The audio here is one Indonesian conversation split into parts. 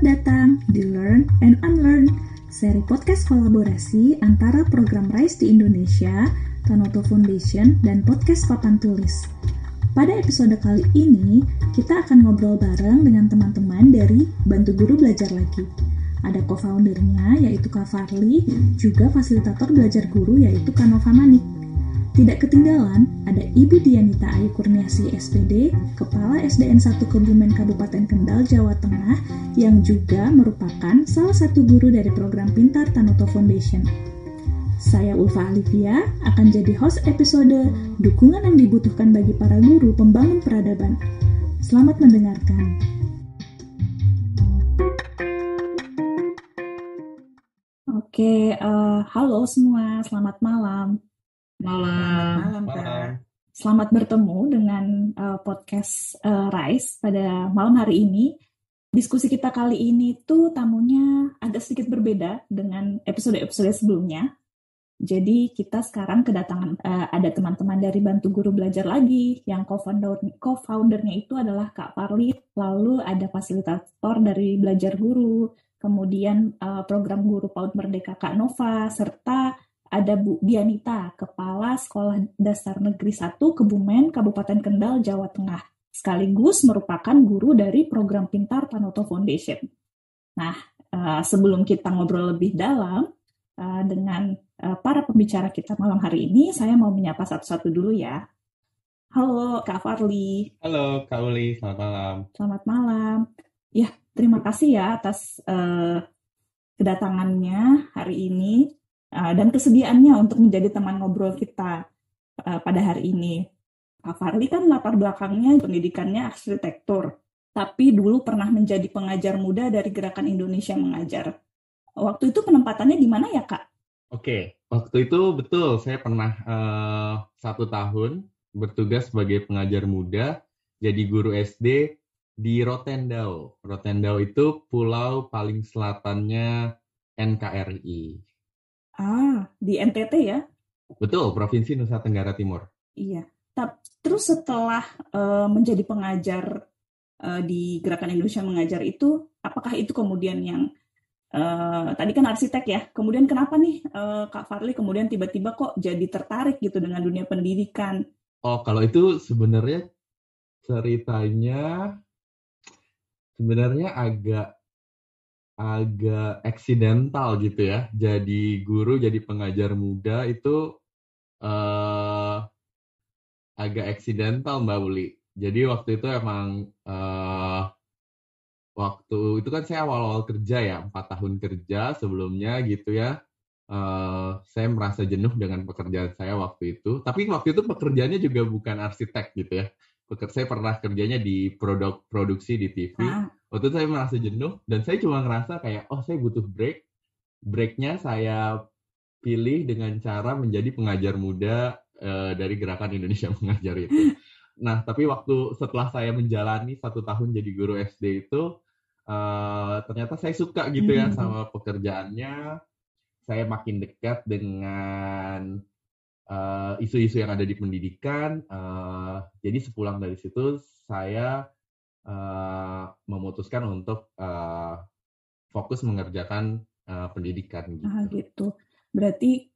Selamat datang di Learn and Unlearn, seri podcast kolaborasi antara program RISE di Indonesia, Tanoto Foundation, dan podcast Papan Tulis. Pada episode kali ini, kita akan ngobrol bareng dengan teman-teman dari Bantu Guru Belajar Lagi. Ada co-foundernya, yaitu Kak Farli, juga fasilitator belajar guru, yaitu Kak Nova Manik. Tidak ketinggalan, ada Ibu Dianita Ayu Kurniasi SPD, Kepala SDN 1 Kebumen Kabupaten Kendal, Jawa Tengah, yang juga merupakan salah satu guru dari program Pintar Tanoto Foundation. Saya Ulfa Alivia akan jadi host episode Dukungan yang dibutuhkan bagi para guru pembangun peradaban. Selamat mendengarkan. Oke, halo semua, selamat malam. Malam, Kak. Selamat bertemu dengan podcast RISE pada malam hari ini. Diskusi kita kali ini tuh tamunya agak sedikit berbeda dengan episode-episode sebelumnya. Jadi kita sekarang kedatangan ada teman-teman dari Bantu Guru Belajar Lagi, yang co-foundernya itu adalah Kak Farli, lalu ada fasilitator dari Belajar Guru, kemudian program Guru PAUD Merdeka Kak Nova, serta ada Bu Dianita, Kepala Sekolah Dasar Negeri 1 Kebumen, Kabupaten Kendal, Jawa Tengah, sekaligus merupakan guru dari program Pintar Tanoto Foundation. Nah, sebelum kita ngobrol lebih dalam dengan para pembicara kita malam hari ini, saya mau menyapa satu-satu dulu ya. Halo Kak Farli. Halo Kak Uli, selamat malam. Selamat malam. Ya, terima kasih ya atas kedatangannya hari ini. Dan kesediaannya untuk menjadi teman ngobrol kita pada hari ini. Kak Farli kan latar belakangnya pendidikannya arsitektur, tapi dulu pernah menjadi pengajar muda dari Gerakan Indonesia Mengajar. Waktu itu penempatannya di mana ya, Kak? Oke, waktu itu betul, saya pernah 1 tahun bertugas sebagai pengajar muda, jadi guru SD di Rotendao. Rotendao itu pulau paling selatannya NKRI. Di NTT ya? Betul, Provinsi Nusa Tenggara Timur. Iya. Terus setelah menjadi pengajar di Gerakan Indonesia Mengajar itu, apakah itu kemudian yang tadi kan arsitek ya, kemudian kenapa nih Kak Farli kemudian tiba-tiba kok jadi tertarik gitu dengan dunia pendidikan? Oh, kalau itu sebenarnya ceritanya agak eksidental gitu ya. Jadi guru, jadi pengajar muda itu agak eksidental Mbak Uli. Jadi waktu itu emang waktu itu kan saya awal-awal kerja ya, 4 tahun kerja sebelumnya gitu ya. Saya merasa jenuh dengan pekerjaan saya waktu itu. Tapi waktu itu pekerjaannya juga bukan arsitek gitu ya. Saya pernah kerjanya di produksi di TV. Waktu itu saya merasa jenuh dan saya cuma ngerasa kayak, oh saya butuh break. Breaknya saya pilih dengan cara menjadi pengajar muda dari Gerakan Indonesia Mengajar itu. Nah, tapi setelah saya menjalani 1 tahun jadi guru SD itu, ternyata saya suka gitu ya sama pekerjaannya. Saya makin dekat dengan isu-isu yang ada di pendidikan. Jadi sepulang dari situ saya memutuskan untuk fokus mengerjakan pendidikan gitu. Gitu. Berarti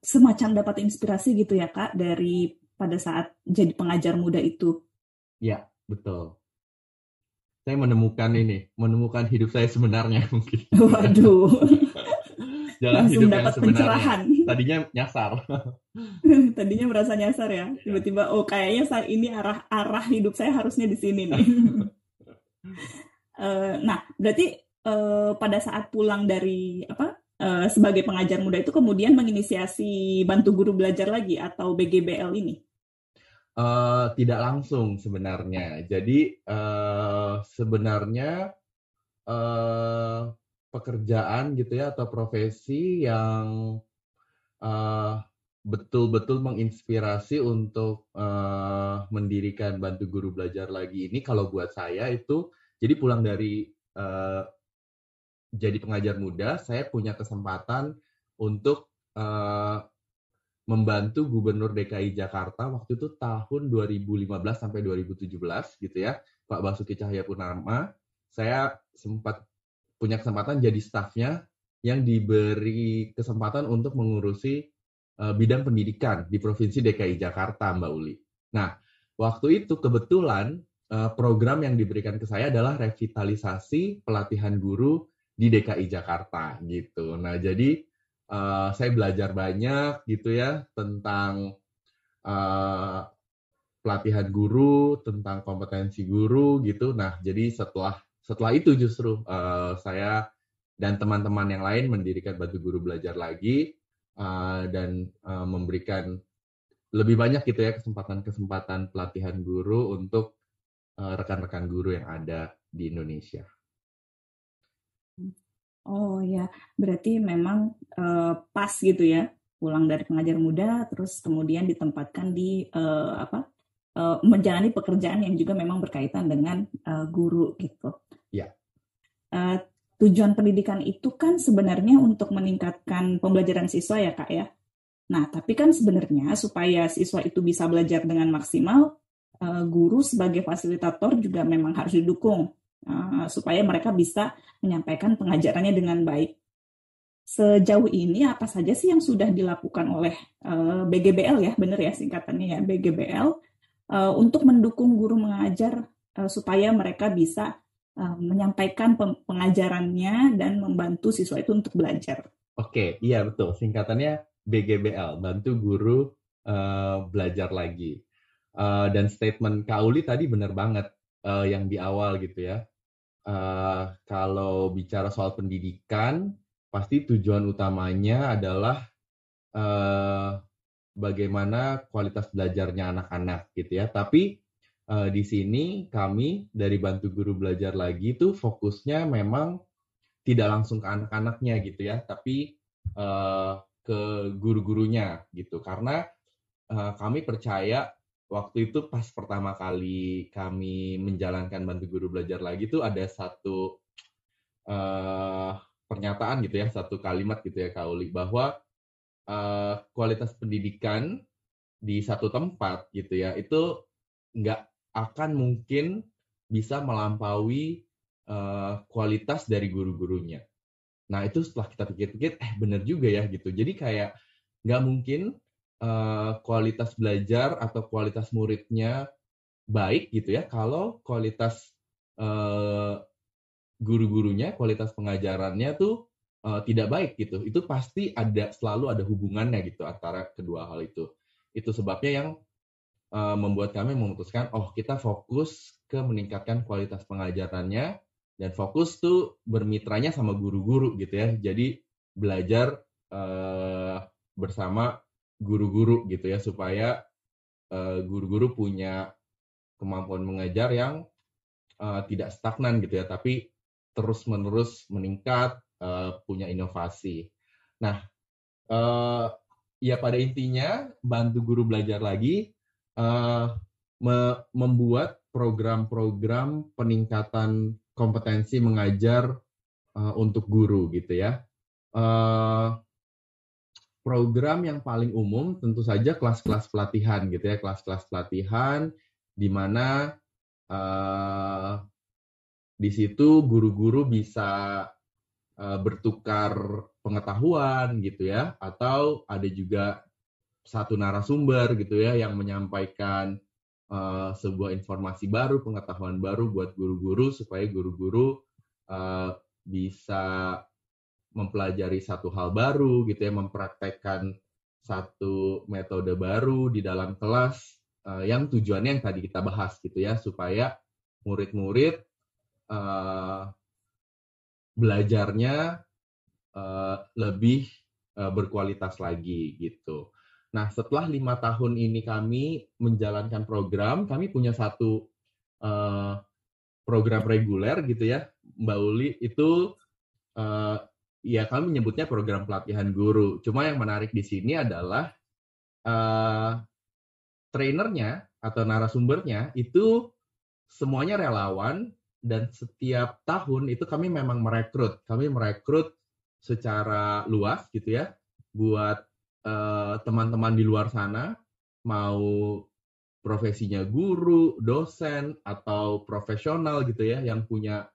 semacam dapat inspirasi gitu ya Kak dari pada saat jadi pengajar muda itu? Ya, betul. Saya menemukan hidup saya sebenarnya mungkin. Waduh. Jalan langsung hidup dapat yang sebenarnya. Pencerahan. Tadinya nyasar. Tadinya merasa nyasar ya. Tiba-tiba kayaknya saat ini arah hidup saya harusnya di sini nih. Nah, berarti pada saat pulang dari sebagai pengajar muda itu kemudian menginisiasi Bantu Guru Belajar Lagi atau BGBL ini? Tidak langsung sebenarnya. Jadi sebenarnya pekerjaan gitu ya atau profesi yang betul-betul menginspirasi untuk mendirikan Bantu Guru Belajar Lagi ini, kalau buat saya itu, jadi pulang dari jadi pengajar muda, saya punya kesempatan untuk membantu Gubernur DKI Jakarta waktu itu tahun 2015 sampai 2017 gitu ya, Pak Basuki Cahayapurnama. saya sempat punya kesempatan jadi stafnya yang diberi kesempatan untuk mengurusi bidang pendidikan di Provinsi DKI Jakarta, Mbak Uli. Nah, waktu itu kebetulan program yang diberikan ke saya adalah revitalisasi pelatihan guru di DKI Jakarta gitu. Nah, jadi saya belajar banyak gitu ya tentang pelatihan guru, tentang kompetensi guru gitu. Nah, jadi setelah itu justru saya dan teman-teman yang lain mendirikan Bantu Guru Belajar Lagi dan memberikan lebih banyak gitu ya kesempatan-kesempatan pelatihan guru untuk rekan-rekan guru yang ada di Indonesia. Oh ya, berarti memang pas gitu ya, pulang dari pengajar muda, terus kemudian ditempatkan di menjalani pekerjaan yang juga memang berkaitan dengan guru gitu. Ya. Tujuan pendidikan itu kan sebenarnya untuk meningkatkan pembelajaran siswa ya Kak ya. Nah, tapi kan sebenarnya supaya siswa itu bisa belajar dengan maksimal, guru sebagai fasilitator juga memang harus didukung supaya mereka bisa menyampaikan pengajarannya dengan baik. Sejauh ini apa saja sih yang sudah dilakukan oleh BGBL ya, benar ya singkatannya ya, BGBL, untuk mendukung guru mengajar supaya mereka bisa menyampaikan pengajarannya dan membantu siswa itu untuk belajar. Oke, iya betul. Singkatannya BGBL, Bantu Guru Belajar Lagi. Dan statement Kak Uli tadi benar banget yang di awal gitu ya. Kalau bicara soal pendidikan, pasti tujuan utamanya adalah bagaimana kualitas belajarnya anak-anak gitu ya. Tapi di sini kami dari Bantu Guru Belajar Lagi itu fokusnya memang tidak langsung ke anak-anaknya gitu ya, tapi ke guru-gurunya gitu. Karena kami percaya waktu itu pas pertama kali kami menjalankan Bantu Guru Belajar Lagi itu ada satu pernyataan gitu ya, satu kalimat gitu ya Kak Uli, bahwa kualitas pendidikan di satu tempat gitu ya, itu nggak akan mungkin bisa melampaui kualitas dari guru-gurunya. Nah itu setelah kita pikir-pikir, bener juga ya gitu. Jadi kayak nggak mungkin kualitas belajar atau kualitas muridnya baik gitu ya kalau kualitas guru-gurunya, kualitas pengajarannya tuh tidak baik gitu. Itu pasti selalu ada hubungannya gitu antara kedua hal itu. Itu sebabnya yang membuat kami memutuskan, kita fokus ke meningkatkan kualitas pengajarannya dan fokus tuh bermitranya sama guru-guru gitu ya. Jadi belajar bersama guru-guru gitu ya, supaya guru-guru punya kemampuan mengajar yang tidak stagnan gitu ya, tapi terus-menerus meningkat, punya inovasi. Nah, ya pada intinya Bantu Guru Belajar Lagi membuat program-program peningkatan kompetensi mengajar untuk guru gitu ya. Program yang paling umum tentu saja kelas-kelas pelatihan gitu ya, kelas-kelas pelatihan di mana di situ guru-guru bisa bertukar pengetahuan gitu ya, atau ada juga satu narasumber gitu ya yang menyampaikan sebuah informasi baru, pengetahuan baru buat guru-guru supaya guru-guru bisa mempelajari satu hal baru gitu ya, mempraktekkan satu metode baru di dalam kelas yang tujuannya yang tadi kita bahas gitu ya, supaya murid-murid belajarnya lebih berkualitas lagi gitu. Nah, setelah 5 tahun ini kami menjalankan program, kami punya satu program reguler gitu ya, Mbak Uli, itu ya kami menyebutnya program pelatihan guru. Cuma yang menarik di sini adalah trainernya atau narasumbernya itu semuanya relawan, dan setiap tahun itu kami memang merekrut. Kami merekrut secara luas gitu ya, buat teman-teman di luar sana, mau profesinya guru, dosen, atau profesional gitu ya, yang punya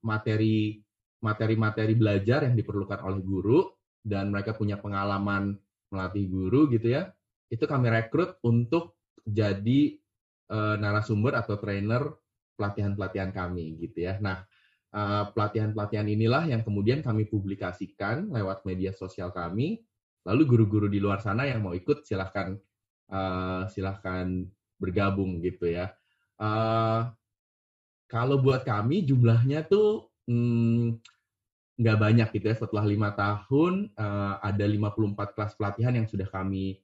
materi-materi belajar yang diperlukan oleh guru, dan mereka punya pengalaman melatih guru gitu ya, itu kami rekrut untuk jadi narasumber atau trainer pelatihan-pelatihan kami gitu ya. Nah, pelatihan-pelatihan inilah yang kemudian kami publikasikan lewat media sosial kami. Lalu guru-guru di luar sana yang mau ikut silahkan bergabung gitu ya. Kalau buat kami jumlahnya tuh nggak banyak gitu ya. Setelah 5 tahun ada 54 kelas pelatihan yang sudah kami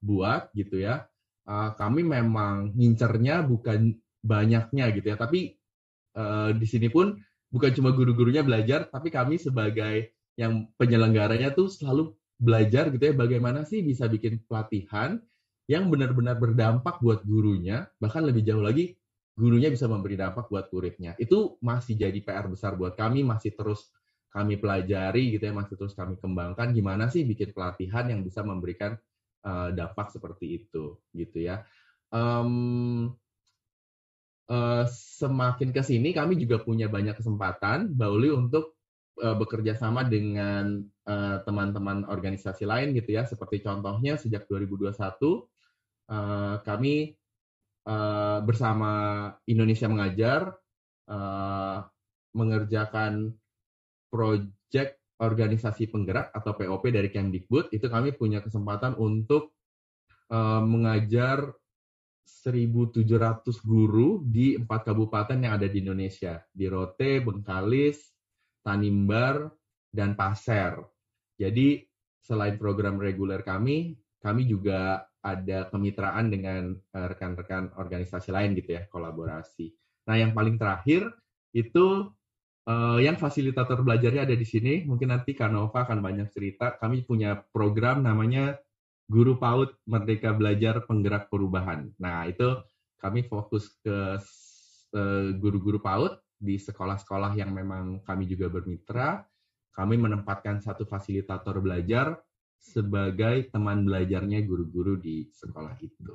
buat gitu ya. Kami memang ngincernya bukan banyaknya gitu ya, tapi di sini pun bukan cuma guru-gurunya belajar, tapi kami sebagai yang penyelenggaranya tuh selalu belajar gitu ya, bagaimana sih bisa bikin pelatihan yang benar-benar berdampak buat gurunya, bahkan lebih jauh lagi gurunya bisa memberi dampak buat muridnya. Itu masih jadi PR besar buat kami, masih terus kami pelajari gitu ya, masih terus kami kembangkan gimana sih bikin pelatihan yang bisa memberikan dampak seperti itu gitu ya. Semakin ke sini kami juga punya banyak kesempatan, Bauli, untuk bekerja sama dengan teman-teman organisasi lain gitu ya. Seperti contohnya sejak 2021 kami bersama Indonesia Mengajar mengerjakan proyek organisasi penggerak atau POP dari Kemdikbud. Itu kami punya kesempatan untuk mengajar 1.700 guru di 4 kabupaten yang ada di Indonesia, di Rote, Bengkalis, Tanimbar, dan Pasir. Jadi selain program reguler kami juga ada kemitraan dengan rekan-rekan organisasi lain gitu ya, kolaborasi. Nah, yang paling terakhir itu yang fasilitator belajarnya ada di sini. Mungkin nanti Kak Nova akan banyak cerita. Kami punya program namanya Guru PAUD Merdeka Belajar Penggerak Perubahan. Nah, itu kami fokus ke guru-guru PAUD di sekolah-sekolah yang memang kami juga bermitra. Kami menempatkan satu fasilitator belajar sebagai teman belajarnya guru-guru di sekolah itu.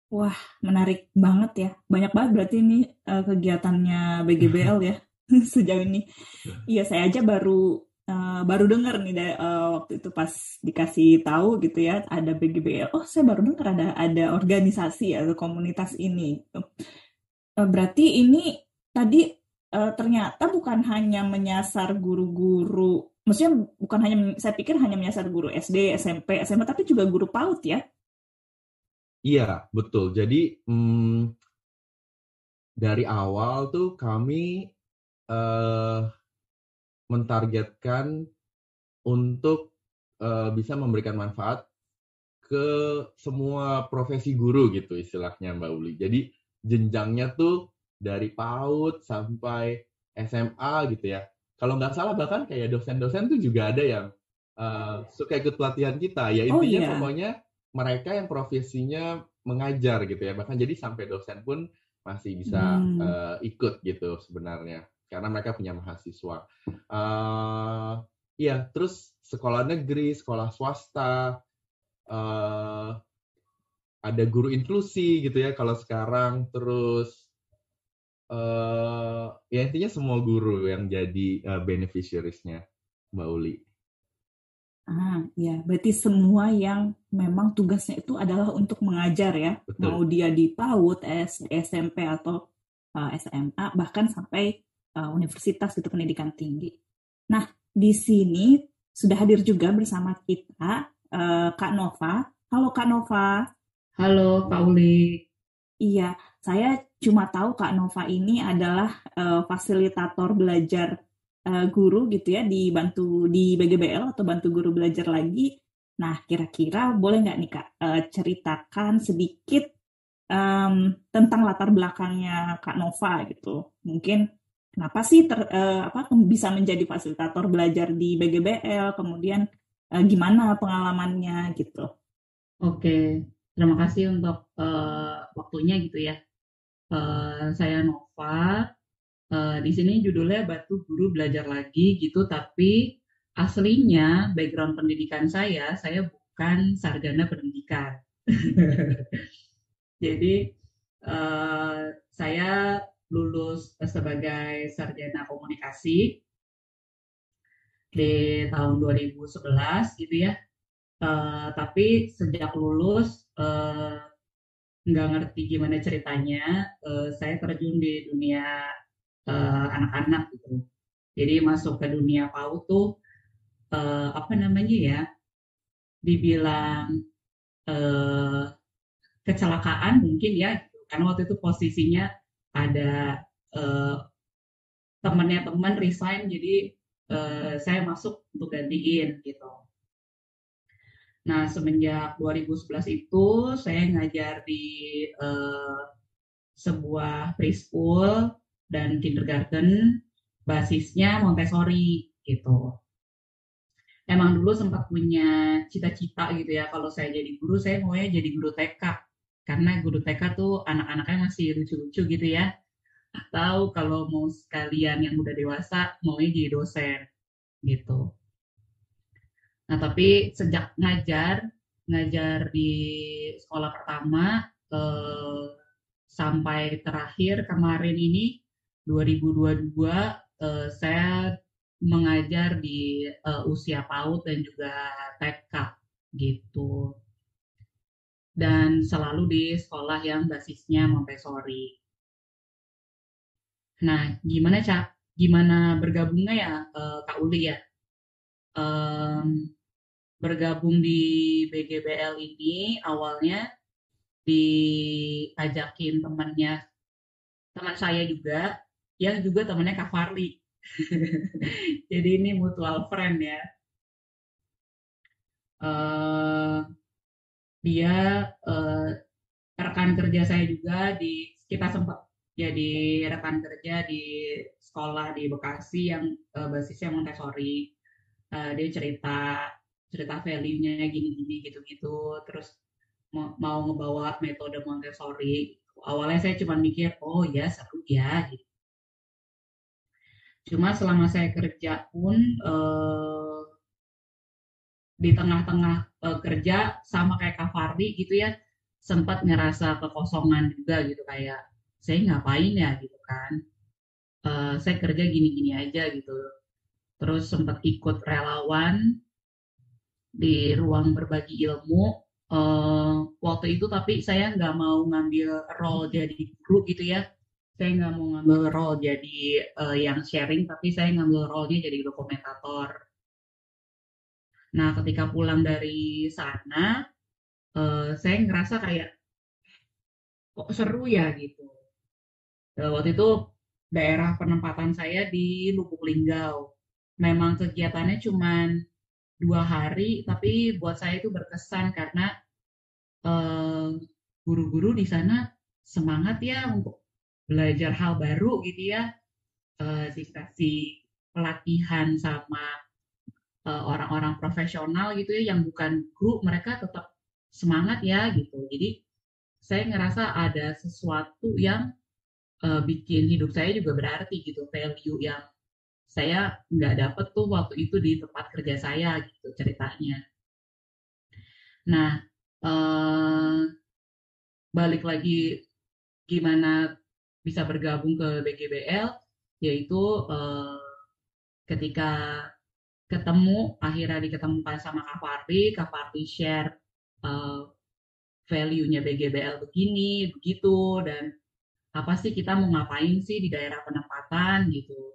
Wah, menarik banget ya. Banyak banget berarti ini kegiatannya BGBL ya sejauh ini. Iya, saya aja baru dengar nih waktu itu pas dikasih tahu gitu ya ada BGBL. Oh, saya baru dengar ada organisasi atau komunitas ini. Berarti ini tadi ternyata bukan hanya menyasar guru-guru, maksudnya bukan hanya, saya pikir hanya menyasar guru SD, SMP, SMA, tapi juga guru PAUD ya? Iya, betul. Jadi dari awal tuh kami mentargetkan untuk bisa memberikan manfaat ke semua profesi guru gitu istilahnya Mbak Uli. Jadi jenjangnya tuh dari PAUD sampai SMA gitu ya. Kalau nggak salah bahkan kayak dosen-dosen tuh juga ada yang suka ikut pelatihan kita. Ya intinya pokoknya mereka yang profesinya mengajar gitu ya. Bahkan jadi sampai dosen pun masih bisa ikut gitu sebenarnya. Karena mereka punya mahasiswa. Iya, terus sekolah negeri, sekolah swasta, ada guru inklusi gitu ya kalau sekarang, terus ya intinya semua guru yang jadi beneficiaries-nya, Mbak Uli. Ya, berarti semua yang memang tugasnya itu adalah untuk mengajar ya. Betul. Mau dia di PAUD, SMP atau SMA, bahkan sampai universitas gitu, pendidikan tinggi. Nah, di sini sudah hadir juga bersama kita Kak Nova. Halo Kak Nova. Halo Kak Uli. Iya, saya cuma tahu Kak Nova ini adalah fasilitator belajar guru gitu ya, dibantu di BGBL atau bantu guru belajar lagi. Nah, kira-kira boleh nggak nih Kak ceritakan sedikit tentang latar belakangnya Kak Nova gitu. Mungkin kenapa sih bisa menjadi fasilitator belajar di BGBL, kemudian gimana pengalamannya gitu. Oke, terima kasih untuk waktunya gitu ya. Saya Nova. Di sini judulnya Bantu Guru Belajar Lagi gitu, tapi aslinya background pendidikan saya bukan sarjana pendidikan. Jadi saya lulus sebagai sarjana komunikasi di tahun 2011 gitu ya. Tapi sejak lulus nggak ngerti gimana ceritanya, saya terjun di dunia anak-anak gitu. Jadi masuk ke dunia PAUD tuh apa namanya ya, dibilang kecelakaan mungkin ya, gitu. Karena waktu itu posisinya ada temannya teman resign, jadi saya masuk untuk gantiin gitu. Nah, semenjak 2011 itu saya ngajar di sebuah preschool dan kindergarten, basisnya Montessori gitu. Emang dulu sempat punya cita-cita gitu ya, kalau saya jadi guru, saya maunya jadi guru TK. Karena guru TK tuh anak-anaknya masih lucu-lucu gitu ya. Atau kalau mau sekalian yang udah dewasa, maunya jadi dosen gitu. Nah, tapi sejak ngajar di sekolah pertama sampai terakhir kemarin ini 2022 saya mengajar di usia PAUD dan juga TK gitu. Dan selalu di sekolah yang basisnya Montessori. Nah, gimana bergabungnya ya Kak Uli ya? Bergabung di BGBL ini awalnya diajakin teman saya juga, yang juga temannya Kak Farli. Jadi ini mutual friend ya. Dia rekan kerja saya juga, kita sempat jadi rekan kerja di sekolah di Bekasi yang basisnya Montessori. Dia cerita value-nya gini-gini gitu-gitu, terus mau ngebawa metode Montessori. Awalnya saya cuma mikir, oh ya seru ya gitu. Cuma selama saya kerja pun di tengah-tengah kerja sama kayak Kak Fardi gitu ya, sempat ngerasa kekosongan juga gitu, kayak saya ngapain ya gitu kan. Saya kerja gini-gini aja gitu. Terus sempat ikut relawan di ruang berbagi ilmu waktu itu, tapi saya nggak mau ngambil role jadi guru gitu ya. Saya nggak mau ngambil role jadi yang sharing, tapi saya ngambil role-nya jadi dokumentator. Nah, ketika pulang dari sana, saya ngerasa kayak kok seru ya gitu. Waktu itu daerah penempatan saya di Lubuk Linggau. Memang kegiatannya cuma 2 hari, tapi buat saya itu berkesan karena guru-guru di sana semangat ya untuk belajar hal baru gitu ya, dikasih pelatihan sama orang-orang profesional gitu ya, yang bukan guru, mereka tetap semangat ya gitu. Jadi saya ngerasa ada sesuatu yang bikin hidup saya juga berarti gitu, value yang saya nggak dapet tuh waktu itu di tempat kerja saya gitu ceritanya. Nah, balik lagi gimana bisa bergabung ke BGBL, yaitu ketika akhirnya diketemukan sama Kak Fardi share value-nya BGBL begini, begitu, dan apa sih kita mau ngapain sih di daerah penempatan gitu.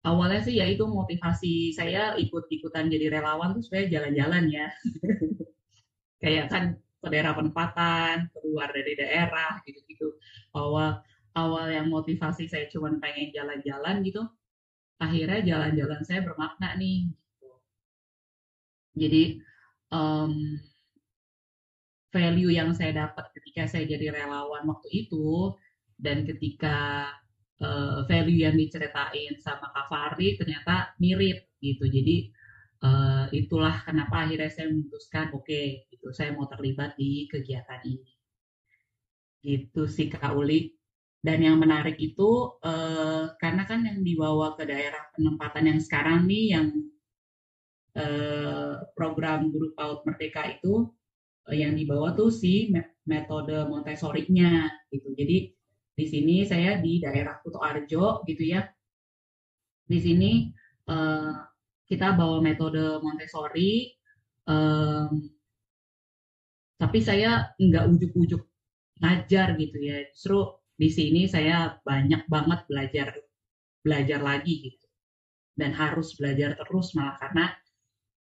Awalnya sih yaitu motivasi saya ikut-ikutan jadi relawan tuh supaya jalan-jalan ya. Kayak kan ke daerah penempatan, keluar dari daerah gitu-gitu. Awal yang motivasi saya cuma pengen jalan-jalan gitu, akhirnya jalan-jalan saya bermakna nih. Jadi value yang saya dapat ketika saya jadi relawan waktu itu, dan ketika value yang diceritain sama Kak Fahri ternyata mirip gitu. Jadi itulah kenapa akhirnya saya memutuskan oke, gitu, saya mau terlibat di kegiatan ini. Gitu sih Kak Uli. Dan yang menarik itu karena kan yang dibawa ke daerah penempatan yang sekarang nih, yang program Guru PAUD Merdeka itu, yang dibawa tuh si metode Montessori-nya gitu. Jadi Di sini saya di daerah Kutoarjo gitu ya. Di sini eh, kita bawa metode Montessori, em, tapi saya nggak ujuk-ujuk ngajar gitu ya. Justru di sini saya banyak banget belajar belajar lagi gitu. Dan harus belajar terus malah karena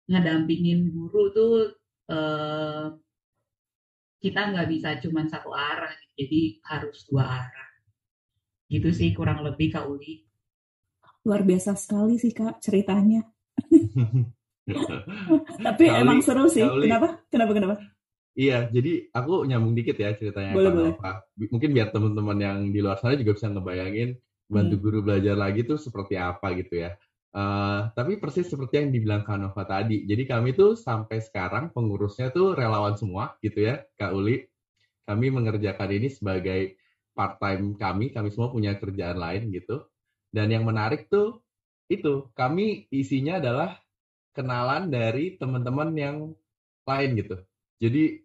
ngedampingin guru tuh eh, kita nggak bisa cuma satu arah, jadi harus dua arah. Gitu sih kurang lebih Kak Uli. Luar biasa sekali sih Kak ceritanya. Tapi Kak emang Uli, seru Kak sih. Uli, Kenapa? iya, jadi aku nyambung dikit ya ceritanya Boleh, Kak boleh. Nova. Mungkin biar teman-teman yang di luar sana juga bisa ngebayangin bantu Hmm. guru belajar lagi tuh seperti apa gitu ya. Tapi persis seperti yang dibilang Kak Nova tadi. Jadi kami tuh sampai sekarang pengurusnya tuh relawan semua gitu ya, Kak Uli. Kami mengerjakan ini sebagai part-time kami semua punya kerjaan lain gitu. Dan yang menarik tuh itu, kami isinya adalah kenalan dari teman-teman yang lain gitu. Jadi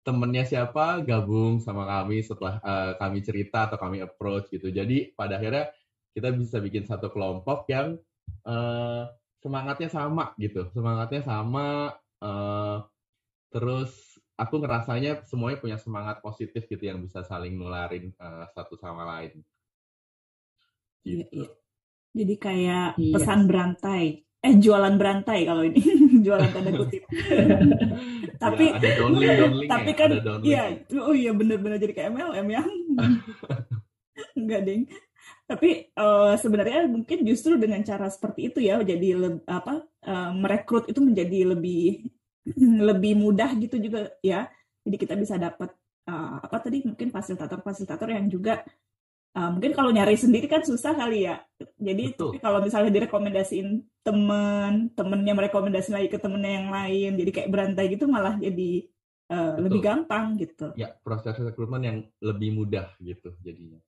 temennya siapa gabung sama kami setelah kami cerita atau kami approach gitu. Jadi pada akhirnya kita bisa bikin satu kelompok yang eh, semangatnya sama gitu. Semangatnya sama, terus aku ngerasanya semuanya punya semangat positif gitu yang bisa saling nularin satu sama lain. Iya, Gitu. iya. Jadi kayak Iya. pesan berantai. Jualan berantai kalau ini. Jualan tanda kutip. Tapi Ya, ada downlink tapi ya, kan ada downlink iya, ya. oh iya bener-bener jadi kayak MLM ya. Enggak, deng. Tapi sebenarnya mungkin justru dengan cara seperti itu ya, jadi merekrut itu menjadi lebih lebih mudah gitu juga ya. Jadi kita bisa dapat apa tadi mungkin fasilitator-fasilitator yang juga mungkin kalau nyari sendiri kan susah kali ya. Jadi tapi Betul, kalau misalnya direkomendasiin temennya merekomendasiin lagi ke temennya yang lain, jadi kayak berantai gitu malah jadi lebih betul. gampang gitu. Ya, proses rekrutmen yang lebih mudah gitu jadinya.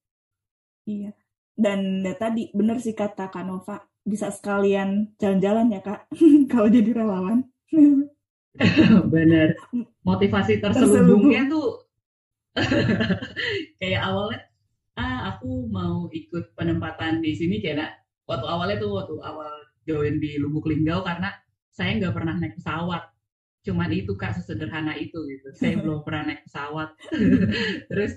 Iya. Dan ya tadi bener sih kata Kak Nova, bisa sekalian jalan-jalan ya Kak, kalau jadi relawan. Bener. Motivasi Terselubung. terselubungnya tuh kayak awalnya aku mau ikut penempatan di sini kayak waktu awalnya tuh waktu awal join di Lubuk Linggau karena saya nggak pernah naik pesawat. Cuman itu Kak sesederhana itu gitu. Saya belum pernah naik pesawat. terus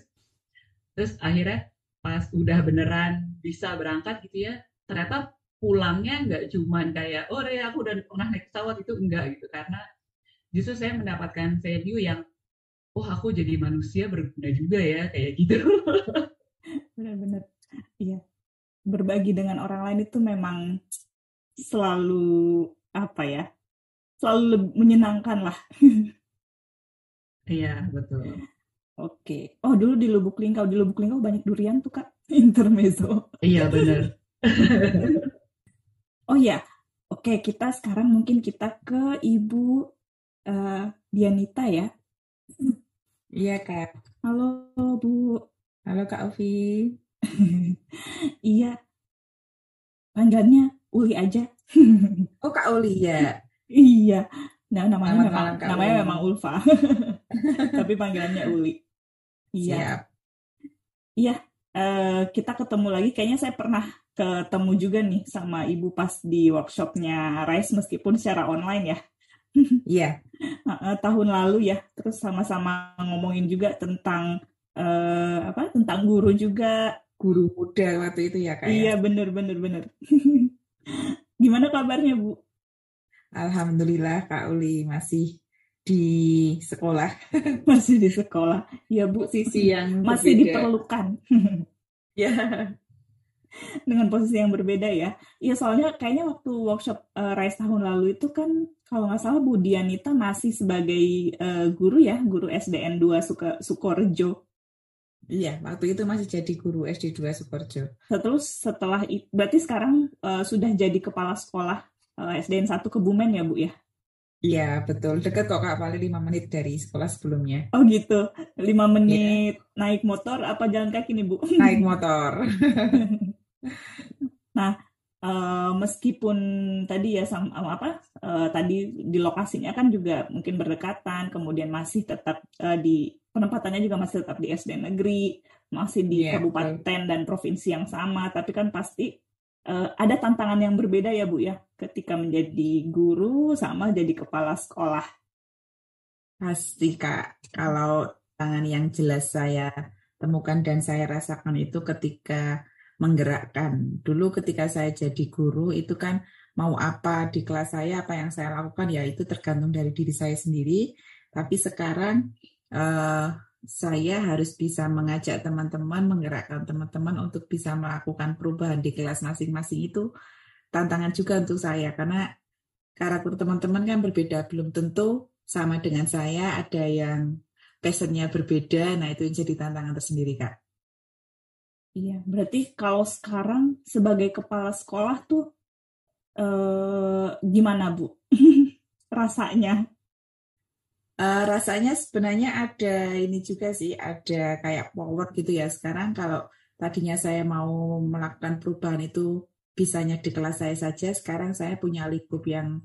terus akhirnya pas udah beneran bisa berangkat gitu ya, ternyata pulangnya nggak cuman kayak oh ya aku udah pernah naik pesawat itu enggak gitu karena justru saya mendapatkan value yang oh aku jadi manusia berguna juga ya kayak gitu. Bener-bener. Iya. Berbagi dengan orang lain itu memang selalu apa ya? Selalu menyenangkan lah. Iya betul. Oke. Oh, dulu di Lubuk Linggau banyak durian tuh, Kak. Intermezzo. Iya benar. Oh ya, oke, kita sekarang mungkin kita ke Ibu Dianita ya. Iya, Kak. Halo, Bu. Halo, Kak Ovi. Iya, panggilannya Uli aja. Oh, Kak Uli ya. Iya. Nah, Selamat malam, Kak namanya Uli. memang Ulfa. Tapi panggilannya Uli. Iya. Siap. Iya, kita ketemu lagi. Kayaknya saya pernah ketemu juga nih sama Ibu pas di workshopnya Rise meskipun secara online ya. Iya, Tahun lalu ya. Terus sama-sama ngomongin juga tentang tentang guru juga. guru muda waktu itu ya, Kak ya. Iya, bener. Gimana kabarnya, Bu? Alhamdulillah, Kak Uli masih di sekolah. Masih di sekolah. Iya, Bu. Posisi yang Masih berbeda. diperlukan. Ya, Dengan posisi yang berbeda ya. Iya, soalnya kayaknya waktu workshop Rise tahun lalu itu kan kalau nggak salah Bu Dianita masih sebagai guru ya, guru SDN 2 Sukorejo. iya. Waktu itu masih jadi guru SD 2 Sukorejo. Terus setelah itu, berarti sekarang sudah jadi kepala sekolah SDN 1 Kebumen ya, Bu ya? Iya, betul. Dekat kok, Kak. Paling 5 menit dari sekolah sebelumnya. Oh gitu, 5 Iya, menit naik motor apa jalan kaki nih, Bu? naik motor. Nah, meskipun tadi ya tadi di lokasinya kan juga mungkin berdekatan, kemudian masih tetap di penempatannya juga masih tetap di SD negeri, masih di Iya, betul. kabupaten dan provinsi yang sama, tapi kan pasti ada tantangan yang berbeda ya Bu ya, ketika menjadi guru sama jadi kepala sekolah. Pasti Kak, kalau tangan yang jelas saya temukan dan saya rasakan itu ketika menggerakkan. Dulu ketika saya jadi guru itu kan mau apa di kelas saya, apa yang saya lakukan ya itu tergantung dari diri saya sendiri. Tapi sekarang eh, saya harus bisa mengajak teman-teman, menggerakkan teman-teman untuk bisa melakukan perubahan di kelas masing-masing itu tantangan juga untuk saya karena karakter teman-teman kan berbeda, belum tentu sama dengan saya, ada yang passionnya berbeda, nah itu yang jadi tantangan tersendiri, Kak. Iya, berarti kalau sekarang sebagai kepala sekolah tuh gimana Bu rasanya? Rasanya sebenarnya ada ini juga sih, ada kayak power gitu ya. Sekarang kalau tadinya saya mau melakukan perubahan itu bisanya di kelas saya saja, sekarang saya punya lingkup yang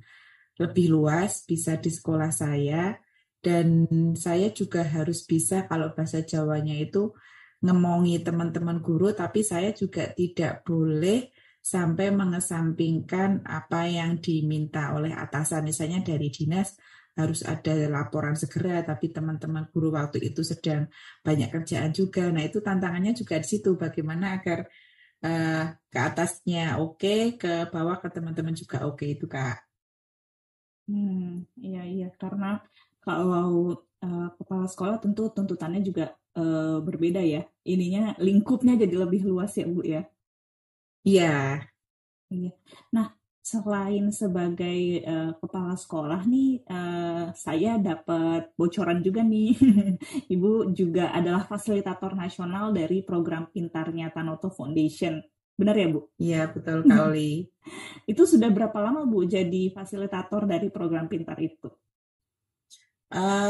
lebih luas, bisa di sekolah saya, dan saya juga harus bisa kalau bahasa Jawanya itu ngemongi teman-teman guru, tapi saya juga tidak boleh sampai mengesampingkan apa yang diminta oleh atasan. Misalnya dari dinas harus ada laporan segera, tapi teman-teman guru waktu itu sedang banyak kerjaan juga. Nah itu tantangannya juga di situ, bagaimana agar ke atasnya oke, ke bawah ke teman-teman juga oke itu Kak. Iya, karena kalau kepala sekolah tentu tuntutannya juga berbeda ya. Ininya lingkupnya jadi lebih luas ya Bu ya. Iya, Iya. Nah, selain sebagai kepala sekolah nih, saya dapat bocoran juga nih. Ibu juga adalah fasilitator nasional dari program Pintarnya Tanoto Foundation. Benar ya Bu? iya betul Kak Oli. Itu sudah berapa lama Bu jadi fasilitator dari program Pintar itu?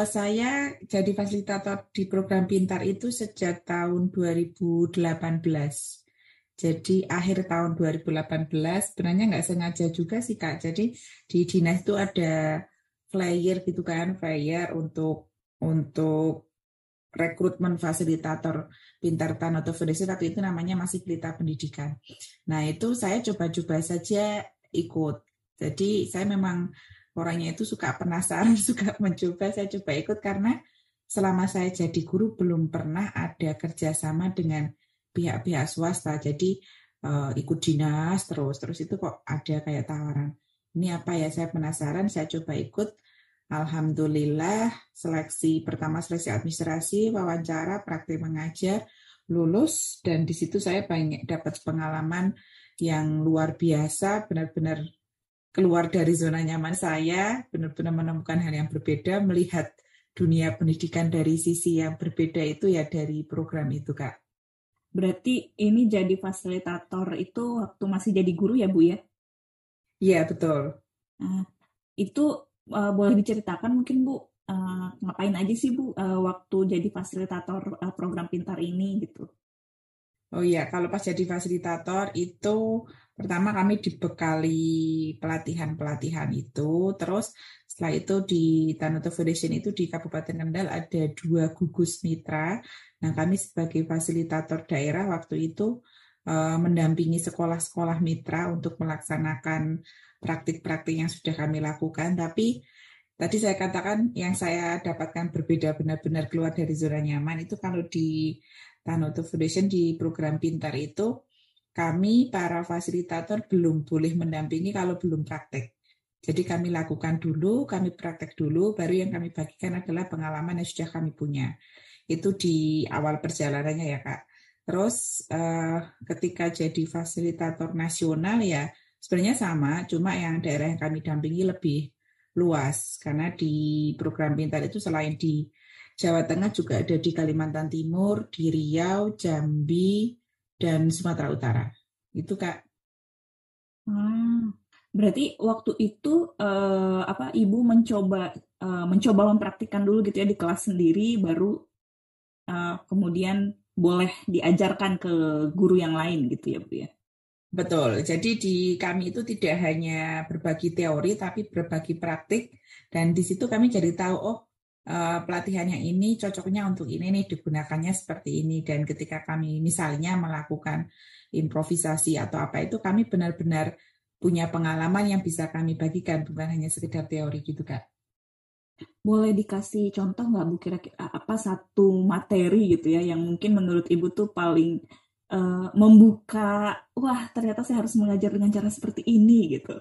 Saya jadi fasilitator di program Pintar itu sejak tahun 2018. Jadi akhir tahun 2018, sebenarnya nggak sengaja juga sih Kak. Jadi di dinas itu ada flyer gitu kan, flyer untuk rekrutmen fasilitator Pintar Tanoto Foundation, tapi itu namanya masih Pelita Pendidikan. Nah itu saya coba-coba saja ikut. Jadi saya memang orangnya itu suka penasaran, suka mencoba, saya coba ikut karena selama saya jadi guru belum pernah ada kerjasama dengan pihak-pihak swasta. Jadi ikut dinas terus itu kok ada kayak tawaran. Ini apa ya, saya penasaran, saya coba ikut. Alhamdulillah seleksi pertama seleksi administrasi, wawancara, praktik mengajar, lulus, dan di situ saya banyak dapat pengalaman yang luar biasa, benar-benar keluar dari zona nyaman saya, benar-benar menemukan hal yang berbeda, melihat dunia pendidikan dari sisi yang berbeda itu ya dari program itu Kak. Berarti ini jadi fasilitator itu waktu masih jadi guru ya Bu ya? Iya betul. Nah, itu boleh diceritakan mungkin Bu, ngapain aja sih Bu waktu jadi fasilitator program Pintar ini gitu? Oh iya, kalau pas jadi fasilitator itu pertama kami dibekali pelatihan-pelatihan itu, terus setelah itu di Tanoto Foundation itu di Kabupaten Kendal ada 2 gugus mitra. Nah kami sebagai fasilitator daerah waktu itu mendampingi sekolah-sekolah mitra untuk melaksanakan praktik-praktik yang sudah kami lakukan. Tapi tadi saya katakan yang saya dapatkan berbeda, benar-benar keluar dari zona nyaman itu kalau di Tanoto Foundation di program Pintar itu kami para fasilitator belum boleh mendampingi kalau belum praktek. Jadi kami lakukan dulu, kami praktek dulu, baru yang kami bagikan adalah pengalaman yang sudah kami punya. Itu di awal perjalanannya ya Kak. Terus ketika jadi fasilitator nasional ya sebenarnya sama, cuma yang daerah yang kami dampingi lebih luas. Karena di program Pintar itu selain di Jawa Tengah juga ada di Kalimantan Timur, di Riau, Jambi, dan Sumatera Utara. Itu Kak. Berarti waktu itu Ibu mencoba mempraktikkan dulu gitu ya di kelas sendiri, baru kemudian boleh diajarkan ke guru yang lain gitu ya Bu ya? Betul, jadi di kami itu tidak hanya berbagi teori, tapi berbagi praktik, dan di situ kami jadi tahu, oh pelatihan yang ini cocoknya untuk ini nih, digunakannya seperti ini. Dan ketika kami misalnya melakukan improvisasi atau apa itu, kami benar-benar punya pengalaman yang bisa kami bagikan, bukan hanya sekedar teori gitu Kak. Boleh dikasih contoh nggak Bu, kira-kira apa satu materi gitu ya yang mungkin menurut Ibu tuh paling membuka, wah ternyata saya harus mengajar dengan cara seperti ini gitu.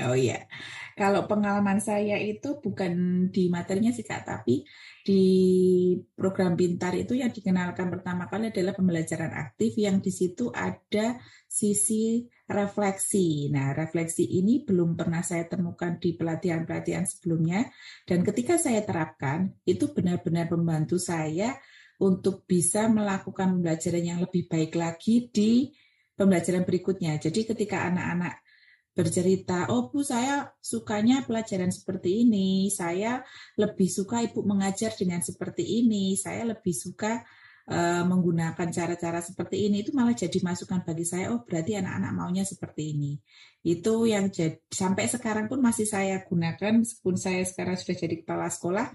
Oh iya, kalau pengalaman saya itu bukan di materinya sih Kak, tapi di program Pintar itu yang dikenalkan pertama kali adalah pembelajaran aktif yang di situ ada sisi refleksi. Nah, refleksi ini belum pernah saya temukan di pelatihan-pelatihan sebelumnya, dan ketika saya terapkan, itu benar-benar membantu saya untuk bisa melakukan pembelajaran yang lebih baik lagi di pembelajaran berikutnya. Jadi ketika anak-anak bercerita, oh Bu, saya sukanya pelajaran seperti ini, saya lebih suka Ibu mengajar dengan seperti ini, saya lebih suka menggunakan cara-cara seperti ini, itu malah jadi masukan bagi saya, oh berarti anak-anak maunya seperti ini. Itu yang sampai sekarang pun masih saya gunakan, meskipun saya sekarang sudah jadi kepala sekolah,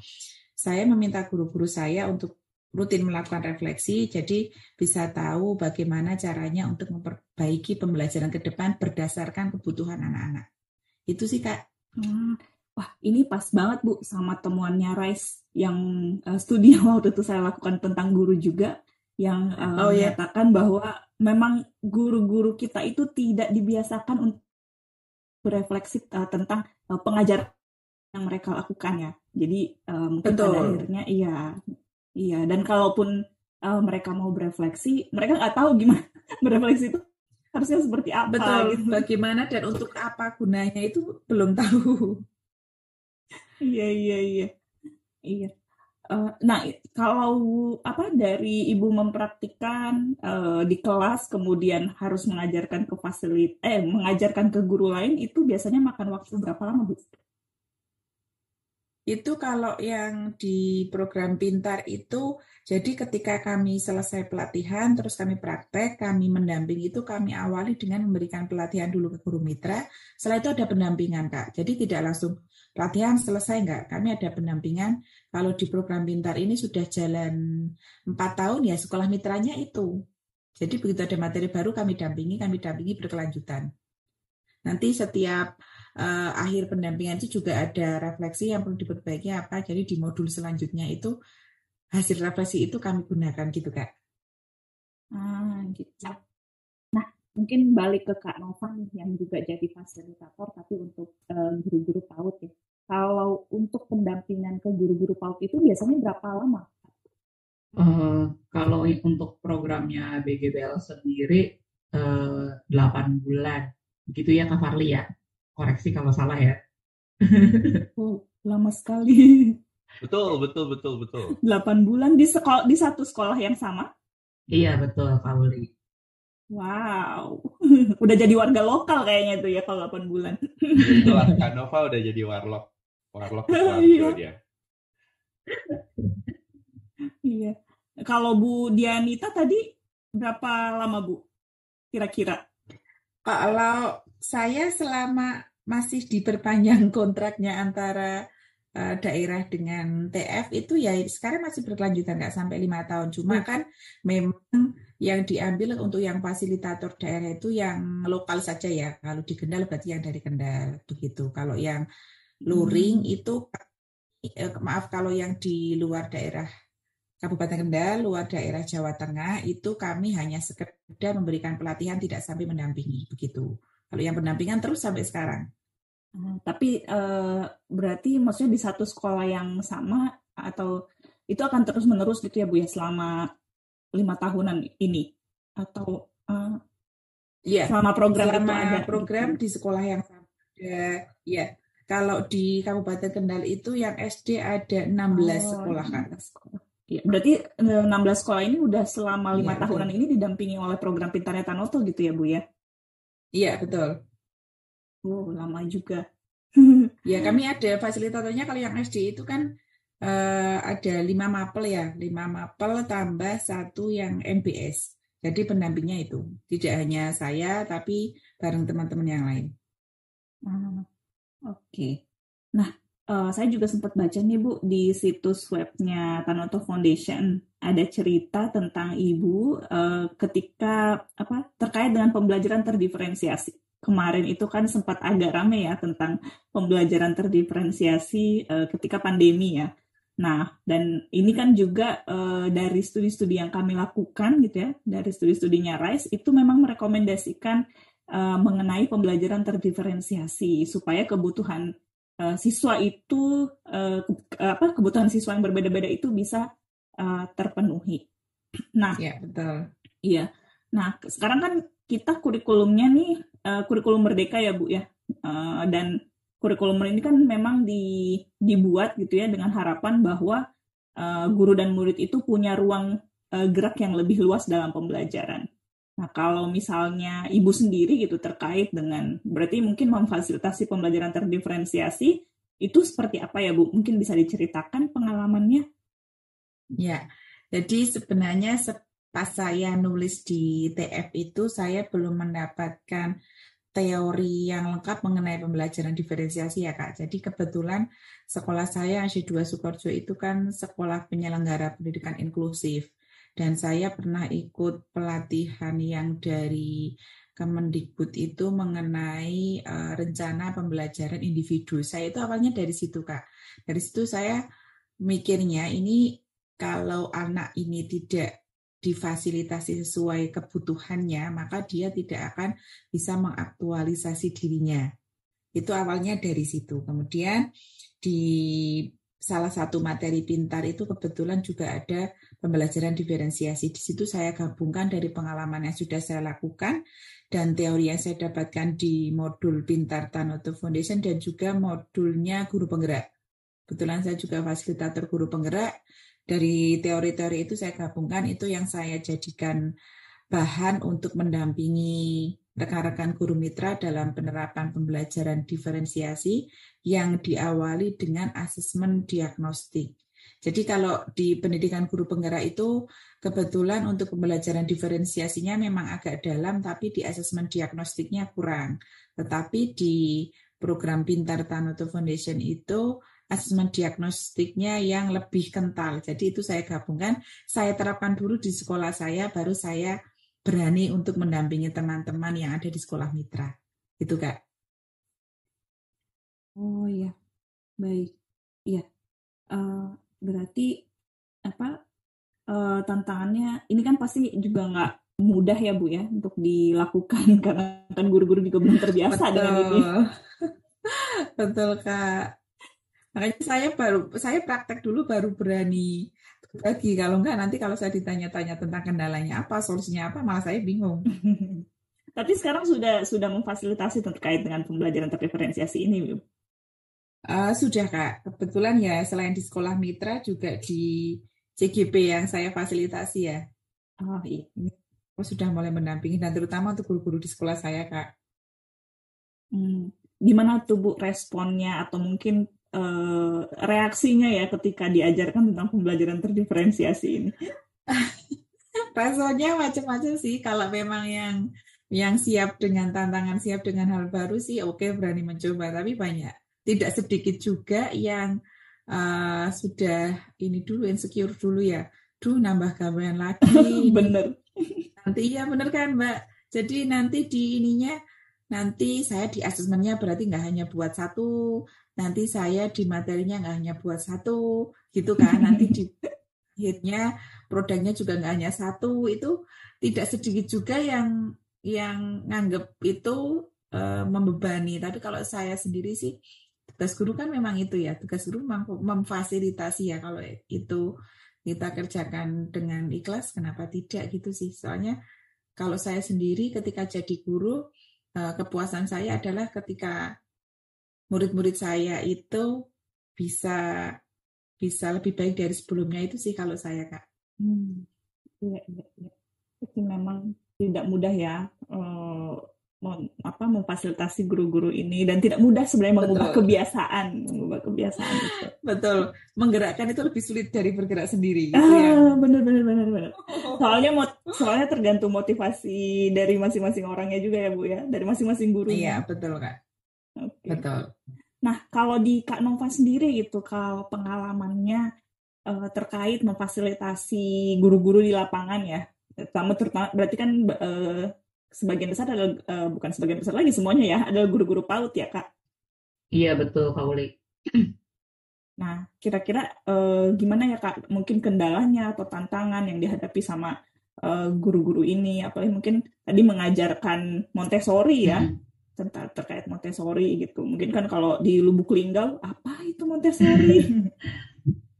saya meminta guru-guru saya untuk rutin melakukan refleksi, jadi bisa tahu bagaimana caranya untuk memperbaiki pembelajaran ke depan berdasarkan kebutuhan anak-anak. Itu sih Kak. Wah, ini pas banget Bu sama temuannya Rice yang studi waktu itu saya lakukan tentang guru juga, yang menyatakan bahwa memang guru-guru kita itu tidak dibiasakan untuk berefleksi tentang pengajaran yang mereka lakukan ya. Jadi mungkin Betul. pada akhirnya iya, dan kalaupun mereka mau berefleksi, mereka nggak tahu gimana berefleksi itu harusnya seperti apa. Betul, gitu. bagaimana dan untuk apa gunanya itu belum tahu. Iya. Nah, kalau dari Ibu mempraktikkan di kelas, kemudian harus mengajarkan mengajarkan ke guru lain, itu biasanya makan waktu berapa lama, Bu? Itu kalau yang di program Pintar itu, jadi ketika kami selesai pelatihan, terus kami praktek, kami mendampingi itu, kami awali dengan memberikan pelatihan dulu ke guru mitra, setelah itu ada pendampingan Kak. Jadi tidak langsung pelatihan selesai enggak, kami ada pendampingan. Kalau di program Pintar ini sudah jalan 4 tahun ya sekolah mitranya itu. Jadi begitu ada materi baru kami dampingi berkelanjutan. Nanti setiap akhir pendampingan itu juga ada refleksi yang perlu diperbaiki apa. Jadi di modul selanjutnya itu hasil refleksi itu kami gunakan gitu Kak. Gitu. Nah, mungkin balik ke Kak Nova yang juga jadi fasilitator tapi untuk guru-guru PAUD ya. Kalau untuk pendampingan ke guru-guru PAUD itu biasanya berapa lama? Kalau untuk programnya BGBL sendiri 8 bulan. Begitu ya Kak Farli ya? Koreksi kalau salah ya. Oh, lama sekali. Betul. 8 bulan di satu sekolah yang sama? Iya, betul Kak Uli. Wow. Udah jadi warga lokal kayaknya tuh ya kalau 8 bulan. Itulah Kak Nova udah jadi warlock Warjo dia. Iya. Kalau Bu Dianita tadi berapa lama Bu? Kira-kira? Kalau saya selama masih diperpanjang kontraknya antara daerah dengan TF itu ya sekarang masih berkelanjutan nggak sampai 5 tahun. Cuma kan memang yang diambil untuk yang fasilitator daerah itu yang lokal saja ya. Kalau di Kendal berarti yang dari Kendal begitu. Kalau yang luring itu maaf kalau yang di luar daerah Kabupaten Kendal, luar daerah Jawa Tengah, itu kami hanya sekedar memberikan pelatihan, tidak sampai mendampingi, begitu. Kalau yang pendampingan terus sampai sekarang. Tapi berarti maksudnya di satu sekolah yang sama, atau itu akan terus-menerus gitu ya Bu ya, selama 5 tahunan ini? Atau selama program itu ada? Program di sekolah yang sama ada, ya. Kalau di Kabupaten Kendal itu yang SD ada 16 sekolah kan. Ya, berarti 16 sekolah ini udah selama 5 tahunan ini didampingi oleh program Pintarnya Tanoto gitu ya Bu ya? Iya, betul. Oh, lama juga. Ya, kami ada fasilitatornya. Kalau yang SD itu kan ada 5 mapel ya. 5 mapel tambah 1 yang MBS. Jadi pendampingnya itu. Tidak hanya saya, tapi bareng teman-teman yang lain. Oke. Nah, saya juga sempat baca nih Bu di situs webnya Tanoto Foundation ada cerita tentang Ibu ketika terkait dengan pembelajaran terdiferensiasi. Kemarin itu kan sempat agak rame ya tentang pembelajaran terdiferensiasi ketika pandemi ya. Nah, dan ini kan juga dari studi-studi yang kami lakukan gitu ya, dari studi-studinya RISE itu memang merekomendasikan mengenai pembelajaran terdiferensiasi supaya kebutuhan siswa itu kebutuhan siswa yang berbeda-beda itu bisa terpenuhi. Nah, Ya, betul. iya. Nah, sekarang kan kita kurikulumnya nih kurikulum merdeka ya Bu ya. Dan kurikulum ini kan memang dibuat gitu ya dengan harapan bahwa guru dan murid itu punya ruang gerak yang lebih luas dalam pembelajaran. Nah, kalau misalnya Ibu sendiri gitu terkait dengan berarti mungkin memfasilitasi pembelajaran terdiferensiasi itu seperti apa ya Bu? Mungkin bisa diceritakan pengalamannya? Ya, jadi sebenarnya pas saya nulis di TF itu saya belum mendapatkan teori yang lengkap mengenai pembelajaran diferensiasi ya Kak. Jadi kebetulan sekolah saya AC2 Sukoharjo itu kan sekolah penyelenggara pendidikan inklusif. Dan saya pernah ikut pelatihan yang dari Kemendikbud itu mengenai rencana pembelajaran individu. Saya itu awalnya dari situ Kak. Dari situ saya mikirnya ini kalau anak ini tidak difasilitasi sesuai kebutuhannya, maka dia tidak akan bisa mengaktualisasi dirinya. Itu awalnya dari situ. Kemudian di salah satu materi pintar itu kebetulan juga ada pembelajaran diferensiasi. Di situ saya gabungkan dari pengalaman yang sudah saya lakukan dan teori yang saya dapatkan di modul Pintar Tanoto Foundation dan juga modulnya guru penggerak. Kebetulan saya juga fasilitator guru penggerak. Dari teori-teori itu saya gabungkan, itu yang saya jadikan bahan untuk mendampingi rekan-rekan guru mitra dalam penerapan pembelajaran diferensiasi yang diawali dengan asesmen diagnostik. Jadi kalau di pendidikan guru penggerak itu kebetulan untuk pembelajaran diferensiasinya memang agak dalam, tapi di asesmen diagnostiknya kurang. Tetapi di program Pintar Tanoto Foundation itu asesmen diagnostiknya yang lebih kental. Jadi itu saya gabungkan, saya terapkan dulu di sekolah saya, baru saya berani untuk mendampingi teman-teman yang ada di sekolah mitra. Itu Kak. Oh iya, baik. Iya, berarti tantangannya ini kan pasti juga nggak mudah ya Bu ya untuk dilakukan karena kan guru-guru juga belum terbiasa dengan ini. Betul Kak. Makanya saya praktek dulu baru berani berbagi. Kalau enggak nanti kalau saya ditanya-tanya tentang kendalanya apa, solusinya apa, malah saya bingung. Tapi sekarang sudah memfasilitasi terkait dengan pembelajaran terdiferensiasi ini, Bu? Sudah Kak. Kebetulan ya selain di sekolah mitra juga di CGP yang saya fasilitasi ya. Oh iya. Ini sudah mulai mendampingi dan terutama untuk guru-guru di sekolah saya Kak. Gimana tuh Bu responnya atau mungkin reaksinya ya ketika diajarkan tentang pembelajaran terdiferensiasi ini? Rasanya macam-macam sih. Kalau memang yang siap dengan tantangan, siap dengan hal baru sih oke, berani mencoba. Tapi banyak, tidak sedikit juga yang sudah ini dulu, insecure dulu ya. Nambah gambaran lagi. Bener. Nanti ya bener kan Mbak. Jadi nanti di ininya, nanti saya di asesmennya berarti nggak hanya buat satu, nanti saya di materinya nggak hanya buat satu, gitu kan. Nanti di akhirnya produknya juga nggak hanya satu. Itu tidak sedikit juga yang nganggep itu membebani. Tapi kalau saya sendiri sih, tugas guru kan memang itu ya, tugas guru memfasilitasi ya. Kalau itu kita kerjakan dengan ikhlas, kenapa tidak gitu sih. Soalnya kalau saya sendiri ketika jadi guru, kepuasan saya adalah ketika murid-murid saya itu bisa lebih baik dari sebelumnya, itu sih kalau saya Kak. Iya. Itu memang tidak mudah ya memfasilitasi guru-guru ini dan tidak mudah sebenarnya mengubah kebiasaan itu. Betul, menggerakkan itu lebih sulit dari bergerak sendiri. Gitu benar. Soalnya tergantung motivasi dari masing-masing orangnya juga ya Bu ya, dari masing-masing guru. Iya betul Kak. Okay. Betul. Nah, kalau di Kak Nova sendiri gitu, kalau pengalamannya terkait memfasilitasi guru-guru di lapangan ya, terutama berarti kan sebagian besar adalah bukan sebagian besar lagi semuanya ya, adalah guru-guru PAUD ya Kak. Iya betul Kak Uli. Nah, kira-kira gimana ya Kak, mungkin kendalanya atau tantangan yang dihadapi sama guru-guru ini, apalagi mungkin tadi mengajarkan Montessori ya, tentang terkait Montessori gitu. Mungkin kan kalau di Lubuk Linggau, apa itu Montessori?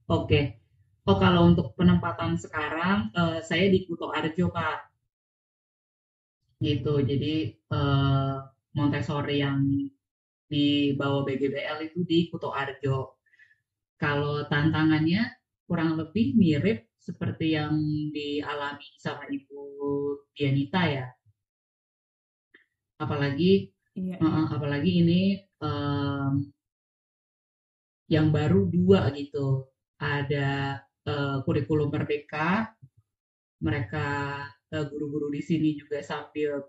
Oke. Oh kalau untuk penempatan sekarang saya di Kuto Arjo Kak. Gitu. Jadi Montessori yang di bawah BGBL itu di Kuto Arjo. Kalau tantangannya kurang lebih mirip seperti yang dialami sama Ibu Dianita ya. Apalagi Iya, apalagi ini yang baru 2 gitu. Ada kurikulum merdeka, mereka guru-guru di sini juga sambil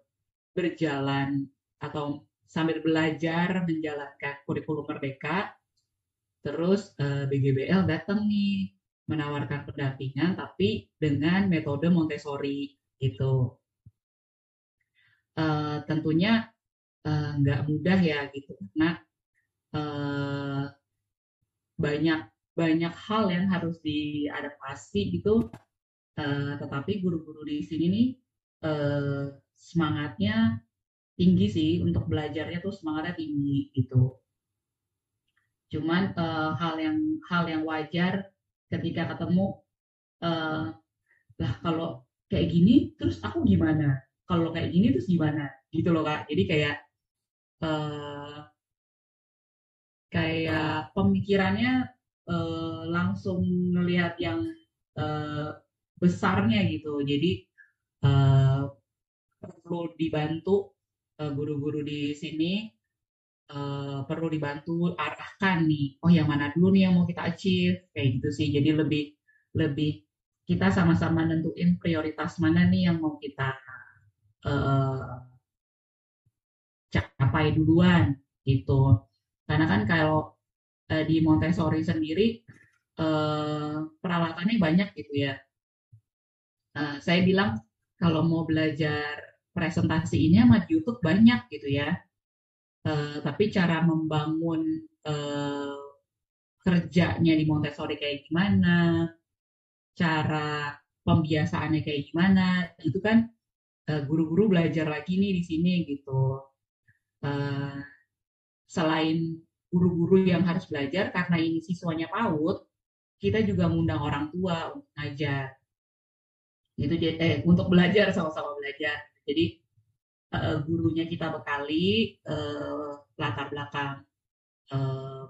berjalan atau sambil belajar menjalankan kurikulum merdeka. Terus BGBL datang nih menawarkan pendampingan tapi dengan metode Montessori gitu. Tentunya nggak mudah ya gitu karena banyak banyak hal yang harus diadaptasi gitu. Tetapi guru-guru di sini nih semangatnya tinggi sih untuk belajarnya tuh semangatnya tinggi gitu. Cuman hal yang wajar ketika ketemu lah kalau kayak gini terus aku gimana? Kalau kayak gini terus gimana? Gitu loh Kak. Jadi eh, kayak pemikirannya langsung ngelihat yang eh, besarnya gitu. Jadi eh, perlu dibantu guru-guru di sini perlu dibantu arahkan nih. Oh yang mana dulu nih yang mau kita achieve kayak gitu sih. Jadi lebih lebih kita sama-sama nentuin prioritas mana nih yang mau kita eh, capai duluan gitu. Karena kan kalau di Montessori sendiri peralatannya banyak gitu ya. Saya bilang kalau mau belajar presentasi ini sama di YouTube banyak gitu ya. Tapi cara membangun kerjanya di Montessori kayak gimana, cara pembiasaannya kayak gimana, itu kan guru-guru belajar lagi nih di sini gitu. Uh, Selain guru-guru yang harus belajar karena ini siswanya PAUD, kita juga mengundang orang tua untuk ngajar. Itu untuk belajar sama-sama belajar. Jadi gurunya kita bekali latar belakang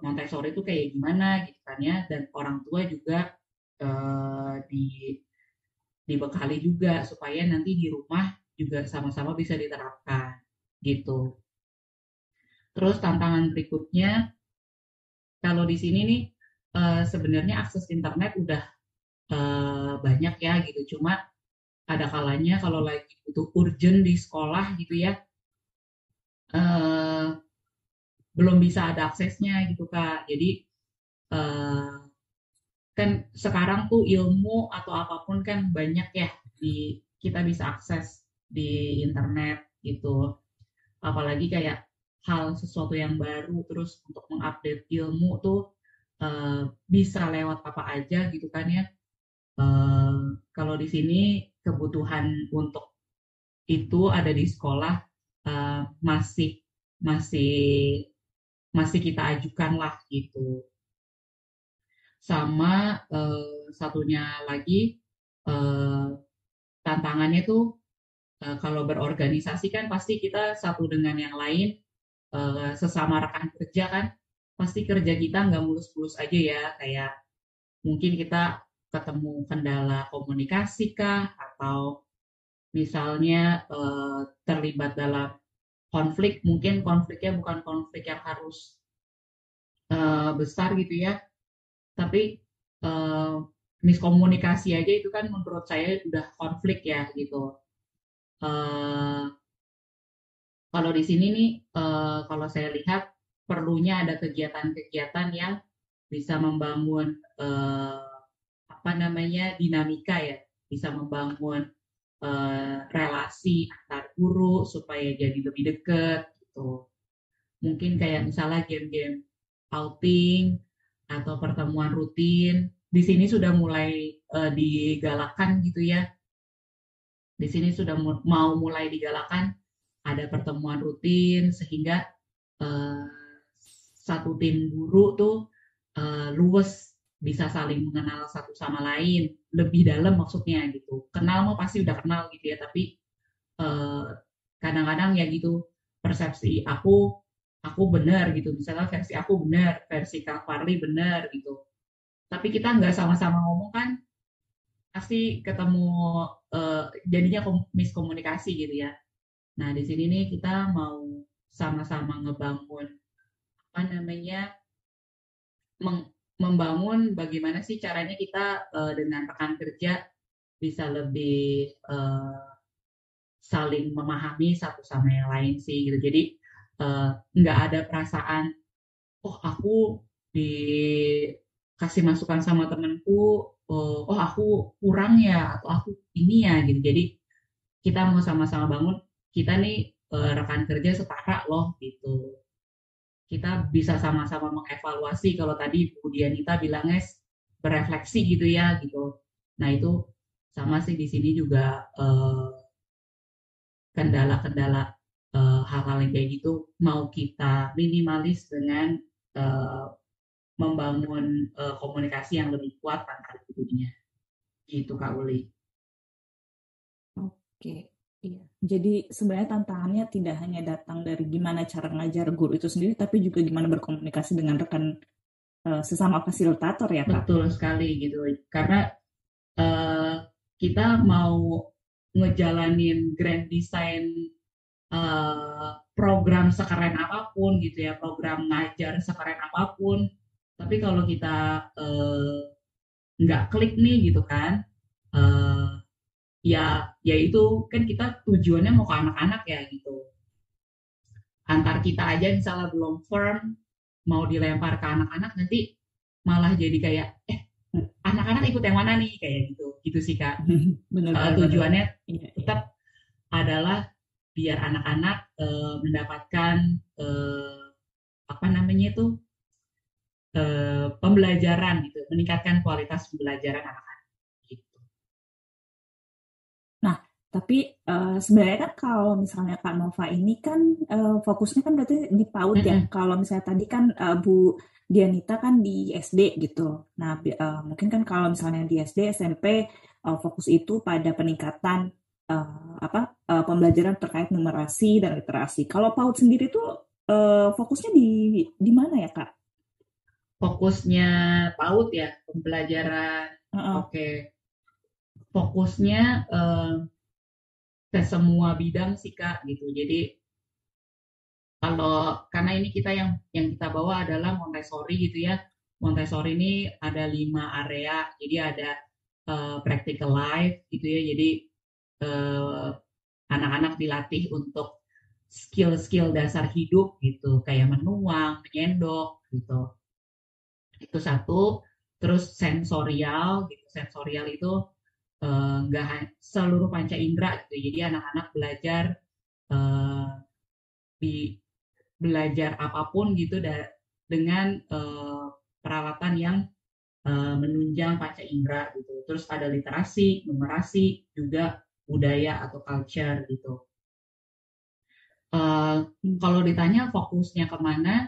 Montessori itu kayak gimana gitu kan ya, dan orang tua juga dibekali juga supaya nanti di rumah juga sama-sama bisa diterapkan gitu. Terus tantangan berikutnya kalau di sini nih sebenarnya akses internet udah banyak ya gitu, cuma ada kalanya kalau lagi butuh urgent di sekolah gitu ya belum bisa ada aksesnya gitu Kak. Jadi kan sekarang tuh ilmu atau apapun kan banyak ya kita bisa akses di internet gitu. Apalagi kayak hal sesuatu yang baru terus untuk mengupdate ilmu tuh bisa lewat apa aja gitu kan ya. Kalau di sini kebutuhan untuk itu ada di sekolah masih masih masih kita ajukan lah gitu. Sama satunya lagi tantangannya tuh kalau berorganisasi kan pasti kita satu dengan yang lain sesama rekan kerja kan pasti kerja kita nggak mulus-mulus aja ya, kayak mungkin kita ketemu kendala komunikasi kah atau misalnya terlibat dalam konflik, mungkin konfliknya bukan konflik yang harus besar gitu ya, tapi miskomunikasi aja itu kan menurut saya udah konflik ya gitu. Kalau di sini nih kalau saya lihat perlunya ada kegiatan-kegiatan yang bisa membangun dinamika ya, bisa membangun relasi antar guru supaya jadi lebih dekat gitu. Mungkin kayak misalnya game-game outing atau pertemuan rutin. Di sini sudah mulai digalakkan gitu ya. Di sini sudah mau mulai digalakkan ada pertemuan rutin sehingga satu tim guru tuh luwes bisa saling mengenal satu sama lain lebih dalam maksudnya gitu. Kenal mah pasti udah kenal gitu ya, tapi kadang-kadang ya gitu persepsi aku benar gitu, misalnya versi aku benar, versi Kak Farli benar gitu. Tapi kita nggak sama-sama ngomong kan pasti ketemu jadinya miskomunikasi gitu ya. Nah di sini nih kita mau sama-sama ngebangun membangun bagaimana sih caranya kita dengan rekan kerja bisa lebih saling memahami satu sama yang lain sih gitu. Jadi nggak ada perasaan aku dikasih masukan sama temanku, aku kurang ya atau aku ini ya gitu. Jadi kita mau sama-sama bangun, kita nih rekan kerja setara loh gitu. Kita bisa sama-sama mengevaluasi, kalau tadi Bu Dianita bilangnya berefleksi gitu ya gitu. Nah itu sama sih di sini juga kendala-kendala hal-hal yang kayak gitu mau kita minimalis dengan membangun komunikasi yang lebih kuat antar gurunya. Gitu Kak Uli. Oke. Iya. Jadi sebenarnya tantangannya tidak hanya datang dari gimana cara ngajar guru itu sendiri, tapi juga gimana berkomunikasi dengan rekan sesama fasilitator ya Kak? Betul sekali gitu. Karena kita mau ngejalanin grand design program sekeren apapun gitu ya, program ngajar sekeren apapun, tapi kalau kita nggak klik nih gitu kan, ya itu kan kita tujuannya mau ke anak-anak ya gitu. Antar kita aja misalnya belum firm mau dilempar ke anak-anak, nanti malah jadi kayak anak-anak ikut yang mana nih kayak gitu sih Kak. Tujuannya tetap adalah biar anak-anak mendapatkan pembelajaran gitu, meningkatkan kualitas pembelajaran anak-anak. Tapi sebenarnya kan kalau misalnya Kak Nova ini kan fokusnya kan berarti di PAUD ya. Kalau misalnya tadi kan Bu Dianita kan di SD gitu. Nah mungkin kan kalau misalnya di SD, SMP fokus itu pada peningkatan pembelajaran terkait numerasi dan literasi. Kalau PAUD sendiri tuh fokusnya di mana ya Kak? Fokusnya PAUD ya pembelajaran. Oke. Fokusnya ke semua bidang sih Kak gitu. Jadi karena ini kita yang kita bawa adalah Montessori gitu ya. Montessori ini ada 5 area. Jadi ada practical life gitu ya. Jadi anak-anak dilatih untuk skill-skill dasar hidup gitu, kayak menuang, menyendok gitu. Itu satu. Terus sensorial gitu. Sensorial itu nggak seluruh panca indera gitu. Jadi anak-anak belajar apapun gitu dengan peralatan yang menunjang panca indera gitu. Terus ada literasi, numerasi, juga budaya atau culture gitu. Kalau ditanya fokusnya kemana,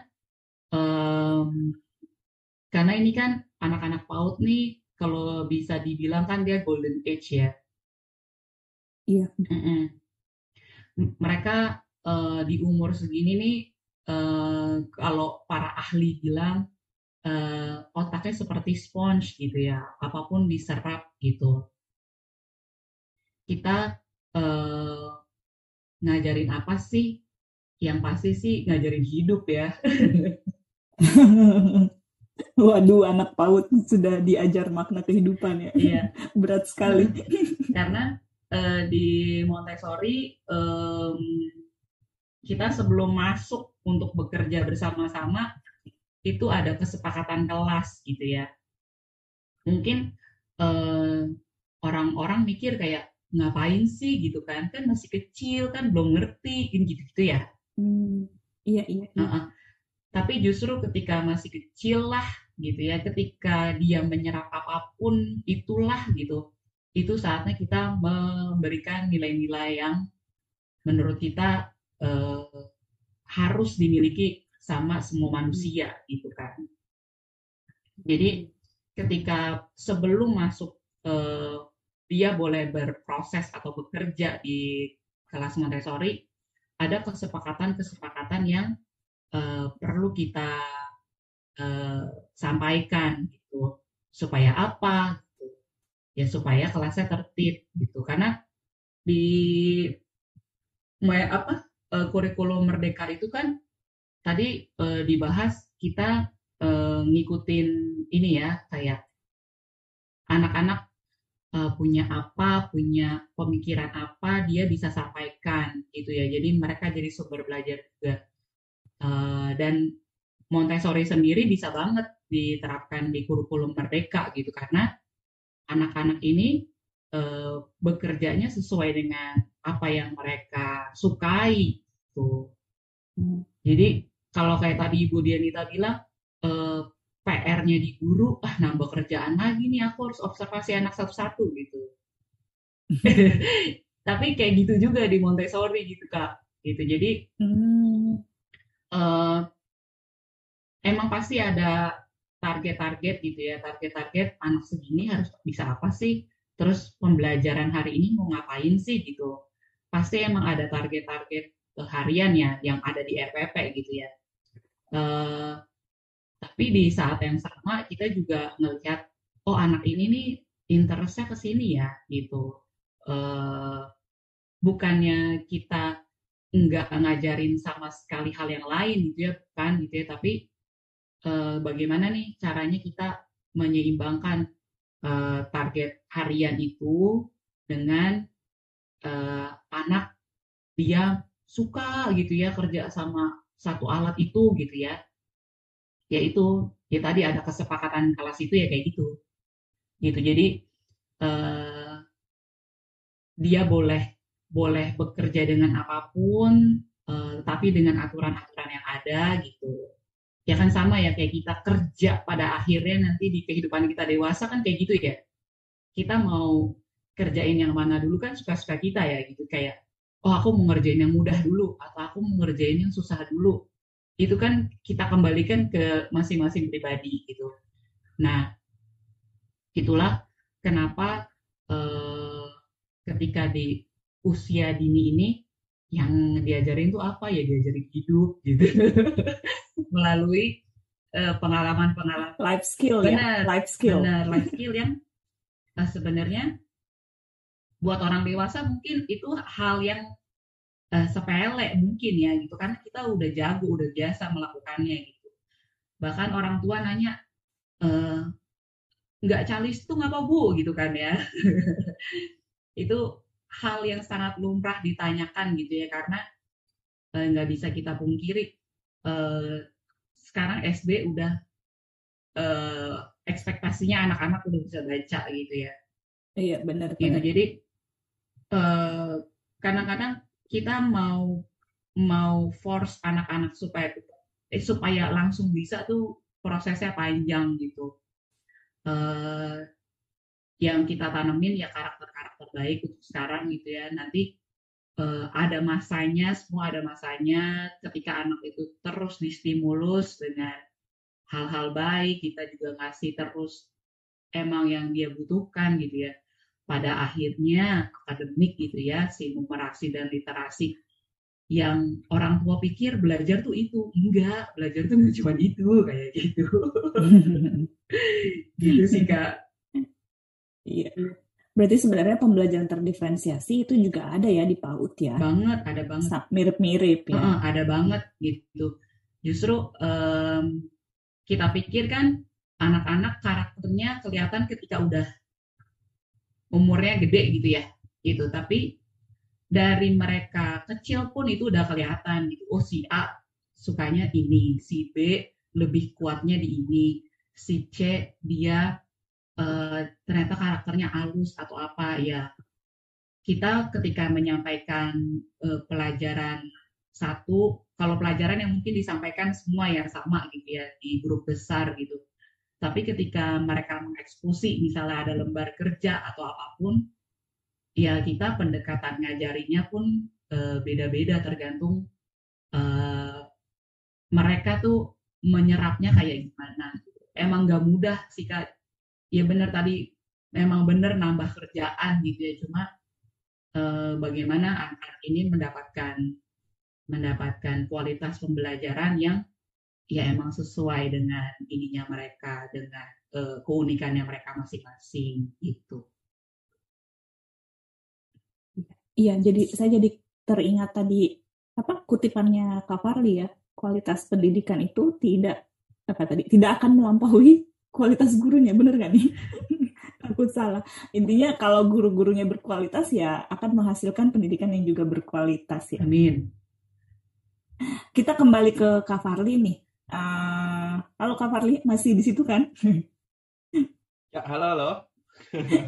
karena ini kan anak-anak PAUD nih kalau bisa dibilang kan dia golden age ya. Iya. Mereka di umur segini nih, kalau para ahli bilang otaknya seperti sponge gitu ya, apapun diserap gitu. Kita ngajarin apa sih? Yang pasti sih ngajarin hidup ya. Waduh, anak PAUD sudah diajar makna kehidupan ya. Iya. Berat sekali. Karena di Montessori kita sebelum masuk untuk bekerja bersama-sama itu ada kesepakatan kelas gitu ya. Mungkin orang-orang mikir kayak ngapain sih gitu kan masih kecil kan belum ngerti gitu-gitu ya. Iya. Tapi justru ketika masih kecil lah gitu ya, ketika dia menyerap apapun itulah gitu, itu saatnya kita memberikan nilai-nilai yang menurut kita harus dimiliki sama semua manusia gitu kan. Jadi ketika sebelum masuk dia boleh berproses atau bekerja di kelas Montessori, ada kesepakatan-kesepakatan yang perlu kita sampaikan gitu. Supaya apa? Gitu. Ya supaya kelasnya tertib gitu. Karena di kurikulum Merdeka itu kan tadi dibahas kita ngikutin ini ya, kayak anak-anak punya apa, punya pemikiran apa, dia bisa sampaikan gitu ya. Jadi mereka jadi sumber belajar juga. Dan Montessori sendiri bisa banget diterapkan di kurikulum Merdeka gitu, karena anak-anak ini bekerjanya sesuai dengan apa yang mereka sukai tuh. Jadi kalau kayak tadi Ibu Dianita bilang PR-nya di guru, nambah kerjaan lagi nih, aku harus observasi anak satu-satu gitu. Tapi kayak gitu juga di Montessori gitu Kak. Gitu. Jadi emang pasti ada target-target gitu ya, target-target anak segini harus bisa apa sih, terus pembelajaran hari ini mau ngapain sih gitu. Pasti emang ada target-target harian ya yang ada di RPP gitu ya. Tapi di saat yang sama kita juga ngelihat, oh anak ini nih interestnya ke sini ya gitu. Bukannya kita nggak ngajarin sama sekali hal yang lain gitu ya, bukan gitu ya, tapi bagaimana nih caranya kita menyeimbangkan target harian itu dengan anak dia suka gitu ya kerja sama satu alat itu gitu ya. Yaitu ya tadi ada kesepakatan kelas itu ya kayak gitu. Jadi dia boleh bekerja dengan apapun, tapi dengan aturan-aturan yang ada gitu. Ya kan sama ya kayak kita kerja pada akhirnya nanti di kehidupan kita dewasa kan kayak gitu ya. Kita mau kerjain yang mana dulu kan suka-suka kita ya gitu, kayak oh aku mau ngerjain yang mudah dulu atau aku mau ngerjain yang susah dulu. Itu kan kita kembalikan ke masing-masing pribadi gitu. Nah, itulah kenapa ketika di usia dini ini yang diajarin tuh apa ya, diajarin hidup gitu. Melalui pengalaman-pengalaman life skill benar, ya, life skill yang sebenarnya buat orang dewasa mungkin itu hal yang sepele mungkin ya gitu, karena kita udah jago, udah biasa melakukannya gitu. Bahkan orang tua nanya, nggak calis tuh ngapa Bu gitu kan ya. Itu hal yang sangat lumrah ditanyakan gitu ya, karena nggak bisa kita pungkiri sekarang SD udah ekspektasinya anak-anak udah bisa baca gitu ya. Iya benar. Gitu. Jadi kadang-kadang kita mau force anak-anak supaya langsung bisa tuh prosesnya panjang gitu. Yang kita tanemin ya karakter-karakter baik untuk sekarang gitu ya. Nanti ada masanya, semua ada masanya. Ketika anak itu terus distimulus dengan hal-hal baik, kita juga ngasih terus emang yang dia butuhkan gitu ya. Pada akhirnya akademik gitu ya, si numerasi dan literasi yang orang tua pikir belajar tuh itu, enggak, belajar tuh nggak cuma itu, kayak gitu. Gitu sih Kak. Iya. Berarti sebenarnya pembelajaran terdiferensiasi itu juga ada ya di PAUD ya? Banget, ada banget. Mirip-mirip ya? Ada banget gitu. Justru kita pikir kan anak-anak karakternya kelihatan ketika udah umurnya gede gitu ya, gitu. Tapi dari mereka kecil pun itu udah kelihatan gitu. Oh, si A sukanya ini, si B lebih kuatnya di ini, si C dia ternyata karakternya halus atau apa ya. Kita ketika menyampaikan pelajaran satu, kalau pelajaran yang mungkin disampaikan semua ya sama gitu ya di grup besar gitu. Tapi ketika mereka mengeksekusi, misalnya ada lembar kerja atau apapun, ya kita pendekatan ngajarinya pun beda-beda tergantung mereka tuh menyerapnya kayak gimana. Emang gak mudah sih Kak. Ya benar tadi, memang benar nambah kerjaan gitu ya. Cuma bagaimana anak ini mendapatkan kualitas pembelajaran yang ya emang sesuai dengan ininya mereka, dengan keunikannya mereka masing-masing gitu. Iya, jadi saya jadi teringat tadi kutipannya Kak Farli ya, kualitas pendidikan itu tidak akan melampaui kualitas gurunya, bener nggak nih? Aku salah. Intinya kalau guru-gurunya berkualitas ya akan menghasilkan pendidikan yang juga berkualitas ya. Amin. Kita kembali ke Kak Farli nih. Halo Kak Farli, masih di situ kan? Ya, halo.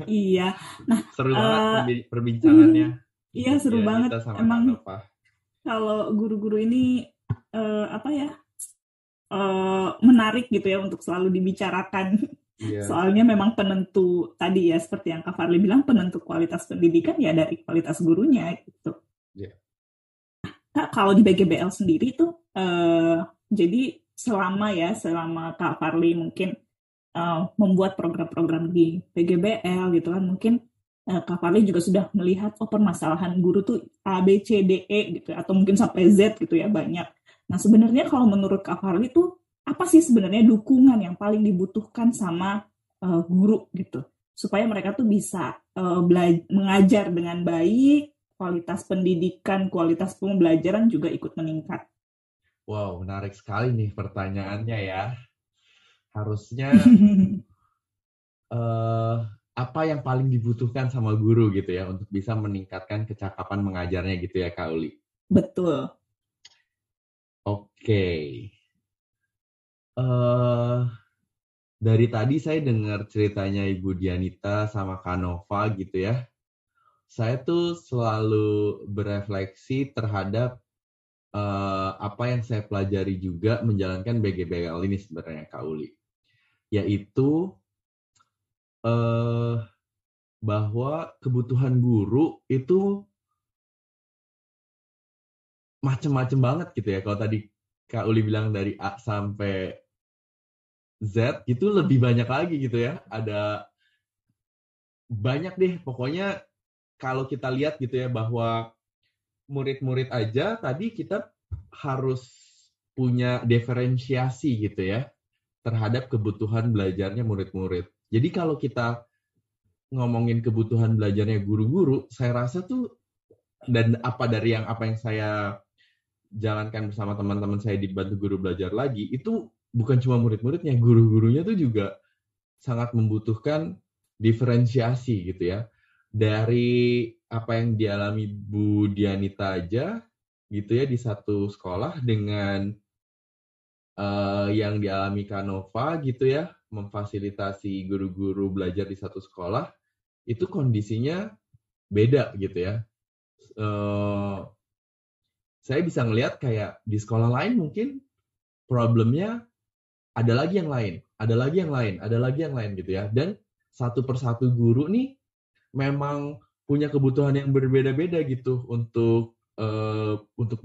Iya. Nah, seru banget perbincangannya. Iya, seru banget. Emang kalau guru-guru ini menarik gitu ya untuk selalu dibicarakan. Yeah. Soalnya memang penentu tadi ya, seperti yang Kak Farli bilang, penentu kualitas pendidikan ya dari kualitas gurunya gitu. Yeah. Nah, kalau di BGBL sendiri tuh, jadi selama Kak Farli mungkin membuat program-program di BGBL gitu kan, mungkin Kak Farli juga sudah melihat permasalahan guru tuh A, B, C, D, E gitu, atau mungkin sampai Z gitu ya, banyak. Nah sebenarnya kalau menurut Kak Farli tuh apa sih sebenarnya dukungan yang paling dibutuhkan sama guru gitu, supaya mereka tuh bisa mengajar dengan baik, kualitas pendidikan, kualitas pembelajaran juga ikut meningkat. Wow, menarik sekali nih pertanyaannya ya. Harusnya apa yang paling dibutuhkan sama guru gitu ya untuk bisa meningkatkan kecakapan mengajarnya gitu ya Kak Uli? Betul. Oke. Dari tadi saya dengar ceritanya Ibu Dianita sama Kak Nova gitu ya. Saya tuh selalu berefleksi terhadap apa yang saya pelajari juga menjalankan BGBL ini sebenarnya Kak Uli. Yaitu bahwa kebutuhan guru itu macem-macem banget gitu ya. Kalau tadi Kak Uli bilang dari A sampai Z itu lebih banyak lagi gitu ya. Ada banyak deh pokoknya kalau kita lihat gitu ya bahwa murid-murid aja tadi kita harus punya diferensiasi gitu ya terhadap kebutuhan belajarnya murid-murid. Jadi kalau kita ngomongin kebutuhan belajarnya guru-guru, saya rasa tuh dan apa yang saya jalankan bersama teman-teman saya di Bantu Guru Belajar Lagi, itu bukan cuma murid-muridnya, guru-gurunya tuh juga sangat membutuhkan diferensiasi gitu ya. Dari apa yang dialami Bu Dianita aja gitu ya di satu sekolah dengan yang dialami Kak Nova gitu ya, memfasilitasi guru-guru belajar di satu sekolah, itu kondisinya beda gitu ya. Saya bisa ngelihat kayak di sekolah lain mungkin problemnya ada lagi yang lain gitu ya. Dan satu persatu guru nih memang punya kebutuhan yang berbeda-beda gitu untuk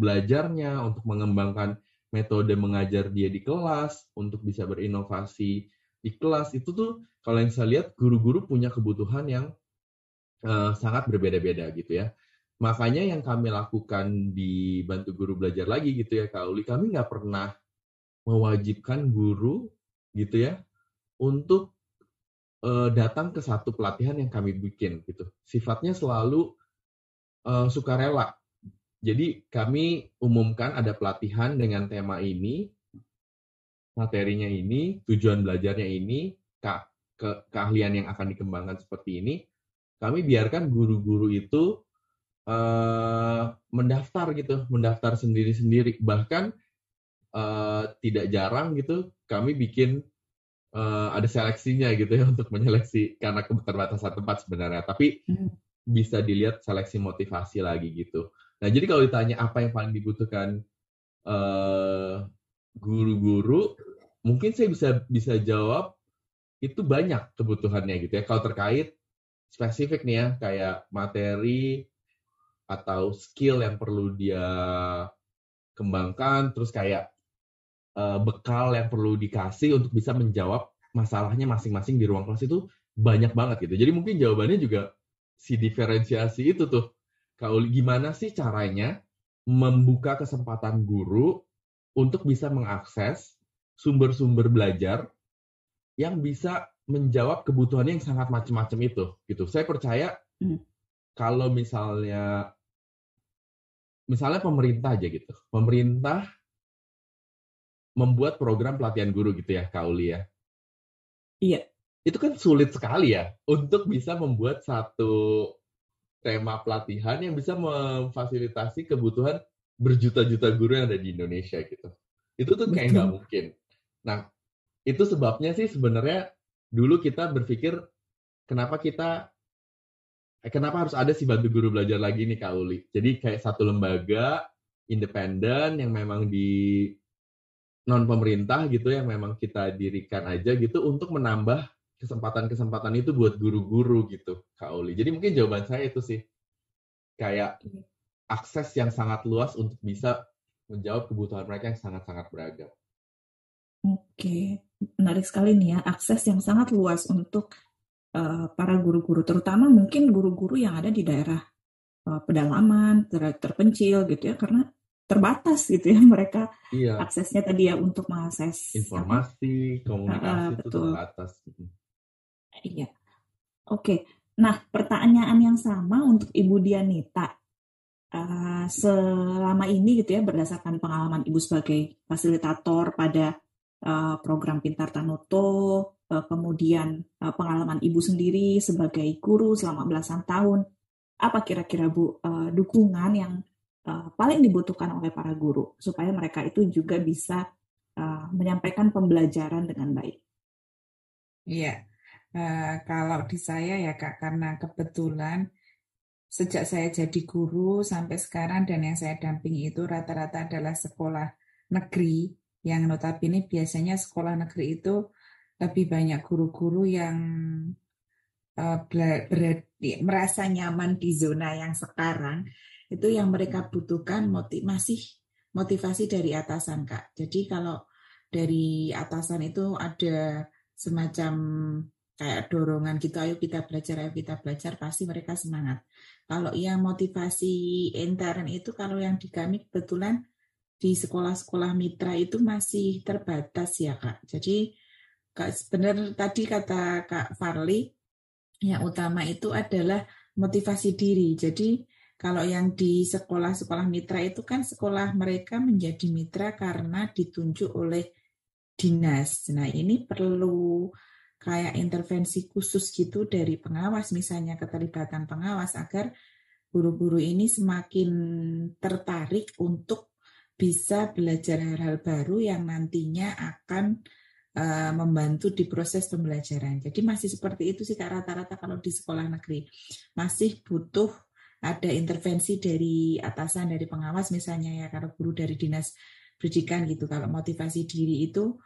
belajarnya, untuk mengembangkan metode mengajar dia di kelas, untuk bisa berinovasi di kelas. Itu tuh kalau yang saya lihat guru-guru punya kebutuhan yang sangat berbeda-beda gitu ya. Makanya yang kami lakukan di Bantu Guru Belajar Lagi gitu ya Kak Uli, kami nggak pernah mewajibkan guru gitu ya untuk datang ke satu pelatihan yang kami bikin gitu. Sifatnya selalu sukarela. Jadi kami umumkan ada pelatihan dengan tema ini, materinya ini, tujuan belajarnya ini, keahlian yang akan dikembangkan seperti ini. Kami biarkan guru-guru itu mendaftar sendiri-sendiri. Bahkan tidak jarang gitu kami bikin ada seleksinya gitu ya untuk menyeleksi karena keterbatasan tempat sebenarnya. Tapi bisa dilihat seleksi motivasi lagi gitu. Nah, jadi kalau ditanya apa yang paling dibutuhkan guru-guru, mungkin saya bisa jawab itu banyak kebutuhannya gitu ya. Kalau terkait spesifik nih ya, kayak materi atau skill yang perlu dia kembangkan, terus kayak bekal yang perlu dikasih untuk bisa menjawab masalahnya masing-masing di ruang kelas itu banyak banget gitu. Jadi mungkin jawabannya juga si diferensiasi itu tuh. Kalau gimana sih caranya membuka kesempatan guru untuk bisa mengakses sumber-sumber belajar yang bisa menjawab kebutuhannya yang sangat macam-macam itu gitu. Saya percaya kalau misalnya pemerintah aja gitu. Pemerintah membuat program pelatihan guru gitu ya, Kak Uli ya. Iya. Itu kan sulit sekali ya untuk bisa membuat satu tema pelatihan yang bisa memfasilitasi kebutuhan berjuta-juta guru yang ada di Indonesia gitu. Itu tuh kayak nggak mungkin. Nah, itu sebabnya sih sebenarnya dulu kita berpikir kenapa harus ada si Bantu Guru Belajar lagi nih Kak Uli. Jadi kayak satu lembaga independen yang memang di non pemerintah gitu yang memang kita dirikan aja gitu untuk menambah kesempatan-kesempatan itu buat guru-guru gitu Kak Uli. Jadi mungkin jawaban saya itu sih kayak akses yang sangat luas untuk bisa menjawab kebutuhan mereka yang sangat-sangat beragam. Oke, menarik sekali nih ya, akses yang sangat luas untuk para guru-guru, terutama mungkin guru-guru yang ada di daerah pedalaman, terpencil gitu ya, karena terbatas gitu ya mereka aksesnya tadi ya untuk mengakses informasi, komunikasi itu betul. terbatas. Iya. Oke. Nah, pertanyaan yang sama untuk Ibu Dianita. Selama ini gitu ya, berdasarkan pengalaman Ibu sebagai fasilitator pada program Pintar Tanoto, kemudian pengalaman Ibu sendiri sebagai guru selama belasan tahun, apa kira-kira Bu dukungan yang paling dibutuhkan oleh para guru supaya mereka itu juga bisa menyampaikan pembelajaran dengan baik? Iya, kalau di saya ya Kak, karena kebetulan sejak saya jadi guru sampai sekarang dan yang saya dampingi itu rata-rata adalah sekolah negeri, yang notabene biasanya sekolah negeri itu lebih banyak guru-guru yang merasa nyaman di zona yang sekarang. Itu yang mereka butuhkan motivasi dari atasan Kak. Jadi kalau dari atasan itu ada semacam kayak dorongan gitu, ayo kita belajar, pasti mereka semangat. Kalau yang motivasi intern itu, kalau yang di kami kebetulan di sekolah-sekolah mitra itu masih terbatas ya Kak. Jadi benar tadi kata Kak Farli, yang utama itu adalah motivasi diri. Jadi kalau yang di sekolah-sekolah mitra itu kan sekolah mereka menjadi mitra karena ditunjuk oleh dinas. Nah ini perlu kayak intervensi khusus gitu dari pengawas, misalnya keterlibatan pengawas agar guru-guru ini semakin tertarik untuk bisa belajar hal-hal baru yang nantinya akan membantu di proses pembelajaran. Jadi masih seperti itu sih Kak, rata-rata kalau di sekolah negeri. Masih butuh ada intervensi dari atasan, dari pengawas misalnya ya, kalau guru dari dinas pendidikan gitu. Kalau motivasi diri itu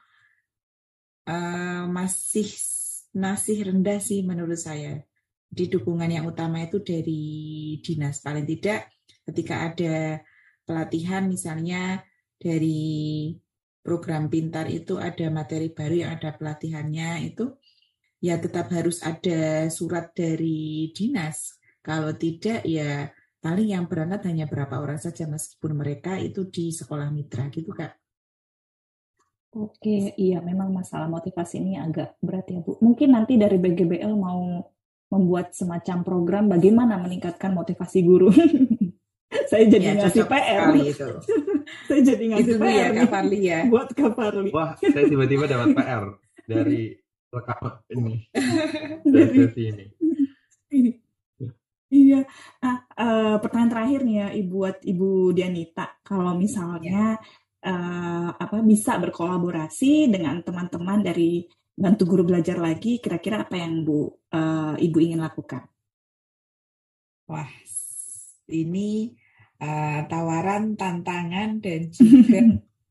masih rendah sih menurut saya. Di dukungan yang utama itu dari dinas. Paling tidak ketika ada pelatihan misalnya dari program Pintar itu ada materi baru yang ada pelatihannya, itu ya tetap harus ada surat dari dinas. Kalau tidak ya paling yang berangkat hanya berapa orang saja meskipun mereka itu di sekolah mitra gitu Kak. Oke, iya memang masalah motivasi ini agak berat ya Bu. Mungkin nanti dari BGBL mau membuat semacam program bagaimana meningkatkan motivasi guru. Saya jadi ngasih PR. Itu. Saya jadi ngasih PR ya Kak Farli ya. Buat Kak Farli. Wah, saya tiba-tiba dapat PR dari rekaman ini. Dari sesi ini. Iya. Pertanyaan terakhir nih ya, buat Ibu Dianita. Kalau misalnya bisa berkolaborasi dengan teman-teman dari Bantu Guru Belajar Lagi, kira-kira apa yang Ibu ingin lakukan? Wah, ini tawaran, tantangan, dan juga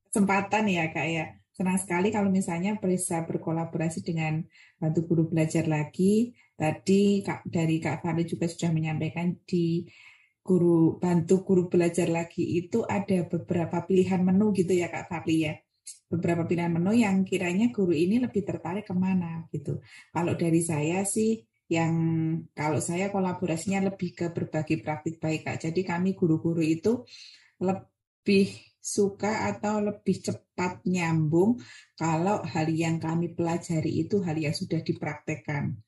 kesempatan ya Kak ya. Senang sekali kalau misalnya bisa berkolaborasi dengan Bantu Guru Belajar Lagi. Tadi dari Kak Fadli juga sudah menyampaikan di Bantu Guru Belajar Lagi itu ada beberapa pilihan menu gitu ya Kak Fadli ya. Beberapa pilihan menu yang kiranya guru ini lebih tertarik kemana gitu. Kalau dari saya sih kalau saya kolaborasinya lebih ke berbagi praktik baik Kak. Jadi kami guru-guru itu lebih suka atau lebih cepat nyambung kalau hal yang kami pelajari itu hal yang sudah dipraktekkan.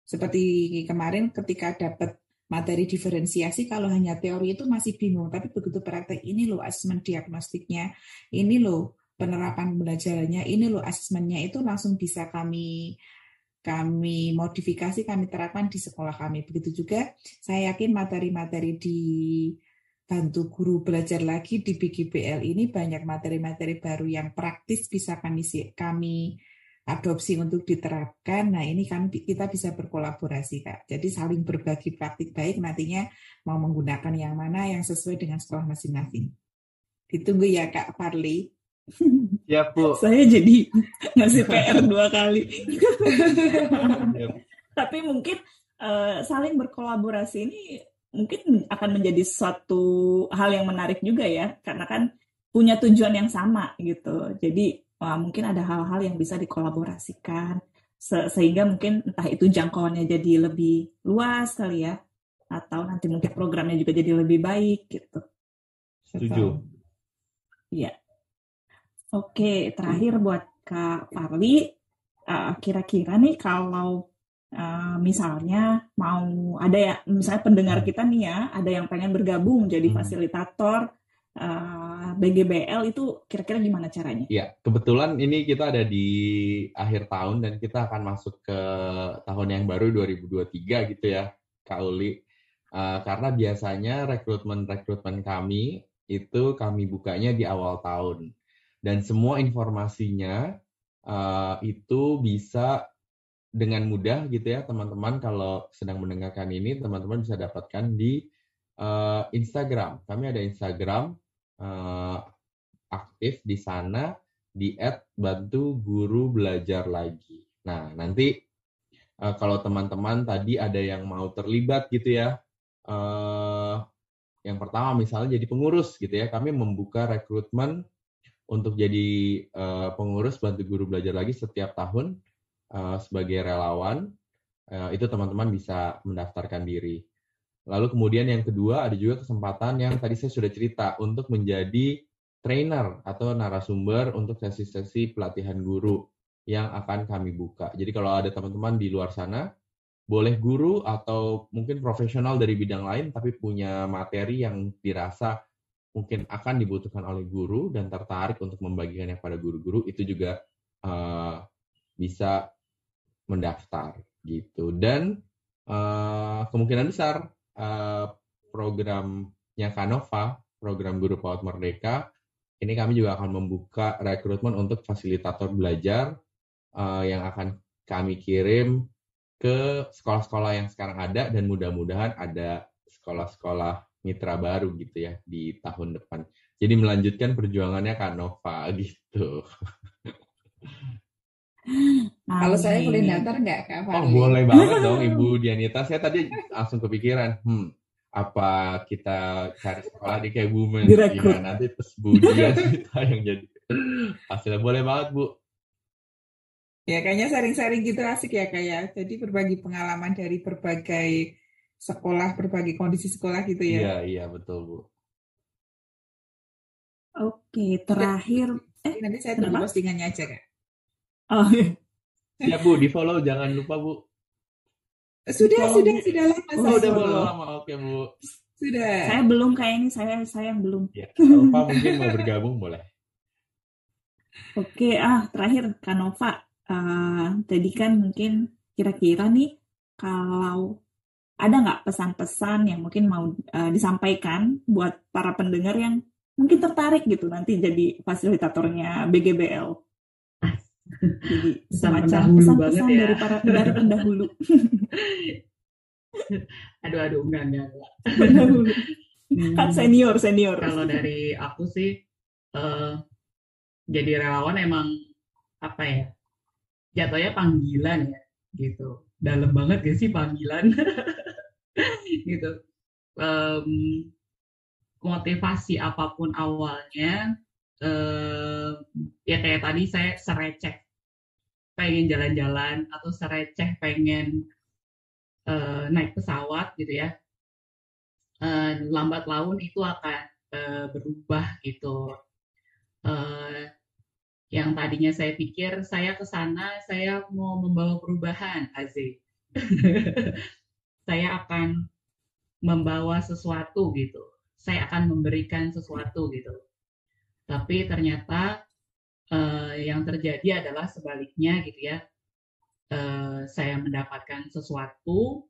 Seperti kemarin ketika dapat materi diferensiasi, kalau hanya teori itu masih bingung, tapi begitu praktek ini loh asesmen diagnostiknya, ini loh penerapan pembelajarannya, ini loh asesmennya, itu langsung bisa kami modifikasi, kami terapkan di sekolah kami. Begitu juga saya yakin materi-materi di Bantu Guru Belajar Lagi di BGBL ini banyak materi-materi baru yang praktis bisa kami adopsi untuk diterapkan. Nah, ini kita bisa berkolaborasi, Kak. Jadi saling berbagi praktik baik, nantinya mau menggunakan yang mana yang sesuai dengan sekolah masing-masing. Ditunggu ya, Kak Farli. Ya, Bu. Saya jadi ngasih PR 2 kali. Tapi mungkin saling berkolaborasi ini mungkin akan menjadi suatu hal yang menarik juga ya, karena kan punya tujuan yang sama gitu. Jadi mungkin ada hal-hal yang bisa dikolaborasikan sehingga mungkin entah itu jangkauannya jadi lebih luas kali ya, atau nanti mungkin programnya juga jadi lebih baik gitu. Setuju. Iya. Oke, terakhir buat Kak Farli, kira-kira nih kalau misalnya mau ada ya, misalnya pendengar kita nih ya, ada yang pengen bergabung jadi fasilitator BGBL, itu kira-kira gimana caranya? Ya, kebetulan ini kita ada di akhir tahun dan kita akan masuk ke tahun yang baru 2023 gitu ya, Kak Uli. Karena biasanya rekrutmen kami itu kami bukanya di awal tahun. Dan semua informasinya itu bisa dengan mudah gitu ya, teman-teman kalau sedang mendengarkan ini, teman-teman bisa dapatkan di Instagram. Kami ada Instagram aktif di sana di @bantu-guru-belajar-lagi. Nah, nanti kalau teman-teman tadi ada yang mau terlibat gitu ya, yang pertama misalnya jadi pengurus gitu ya, kami membuka rekrutmen untuk jadi pengurus Bantu Guru Belajar Lagi setiap tahun sebagai relawan. Itu teman-teman bisa mendaftarkan diri. Lalu kemudian yang kedua ada juga kesempatan yang tadi saya sudah cerita untuk menjadi trainer atau narasumber untuk sesi-sesi pelatihan guru yang akan kami buka. Jadi kalau ada teman-teman di luar sana, boleh guru atau mungkin profesional dari bidang lain tapi punya materi yang dirasa mungkin akan dibutuhkan oleh guru dan tertarik untuk membagikannya pada guru-guru, itu juga bisa mendaftar gitu. Dan kemungkinan besar programnya Canova, program Guru Paut Merdeka, ini kami juga akan membuka rekrutmen untuk fasilitator belajar yang akan kami kirim ke sekolah-sekolah yang sekarang ada, dan mudah-mudahan ada sekolah-sekolah mitra baru gitu ya di tahun depan. Jadi melanjutkan perjuangannya Canova gitu. Kalau saya boleh daftar nggak, Kak Farli? Oh, boleh banget dong, Ibu Dianita. Saya tadi langsung kepikiran, apa kita cari sekolah di kayak Women? Ya, nanti terus Bu Dianita yang jadi hasilnya. Boleh banget, Bu. Ya, kayaknya sharing-sharing gitu asik ya, kayak. Jadi berbagi pengalaman dari berbagai sekolah, berbagai kondisi sekolah gitu ya. Iya, betul, Bu. Oke, terakhir. Nanti saya tunggu postingannya aja, Kak. Oh, ya Bu, di follow jangan lupa Bu. Sudah lama. Oh, udah follow lama, oke Bu. Sudah. Saya belum kayak ini, saya yang belum. Ya, kalau lupa mungkin mau bergabung boleh. Oke, terakhir Canova. Tadi kan mungkin kira-kira nih kalau ada nggak pesan-pesan yang mungkin mau disampaikan buat para pendengar yang mungkin tertarik gitu nanti jadi fasilitatornya BGBL? Jadi Pesan semacam pendahulu pesan-pesan banget ya. dari pendahulu. Aduh, enggak. Pendahulu. Kan Hmm, senior. Kalau dari aku sih, eh, jadi relawan emang apa ya? Jatuhnya panggilan ya, gitu. Dalam banget gak sih panggilan, gitu. Em, Motivasi apapun awalnya, ya kayak tadi saya sereceh pengen jalan-jalan atau sereceh pengen naik pesawat gitu ya. Lambat laun itu akan berubah gitu. Eh, yang tadinya saya pikir saya ke sana saya mau membawa perubahan, Aziz. Saya akan membawa sesuatu gitu. Saya akan memberikan sesuatu gitu. Tapi ternyata yang terjadi adalah sebaliknya gitu ya. Saya mendapatkan sesuatu,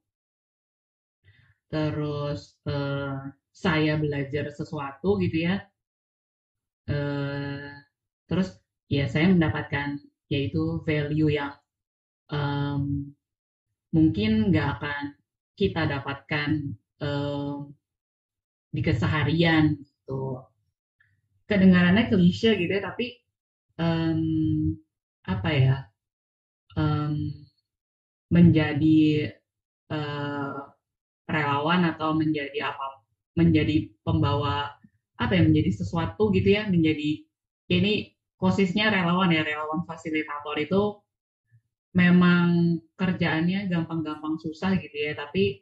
terus saya belajar sesuatu gitu ya. Eh, Terus ya saya mendapatkan yaitu value yang em, mungkin nggak akan kita dapatkan em, di keseharian gitu. Kedengarannya klise gitu ya, tapi em, apa ya, em, menjadi eh, relawan atau menjadi pembawa apa ya, menjadi sesuatu gitu ya, menjadi ini posisinya relawan ya, relawan fasilitator itu memang kerjaannya gampang-gampang susah gitu ya, tapi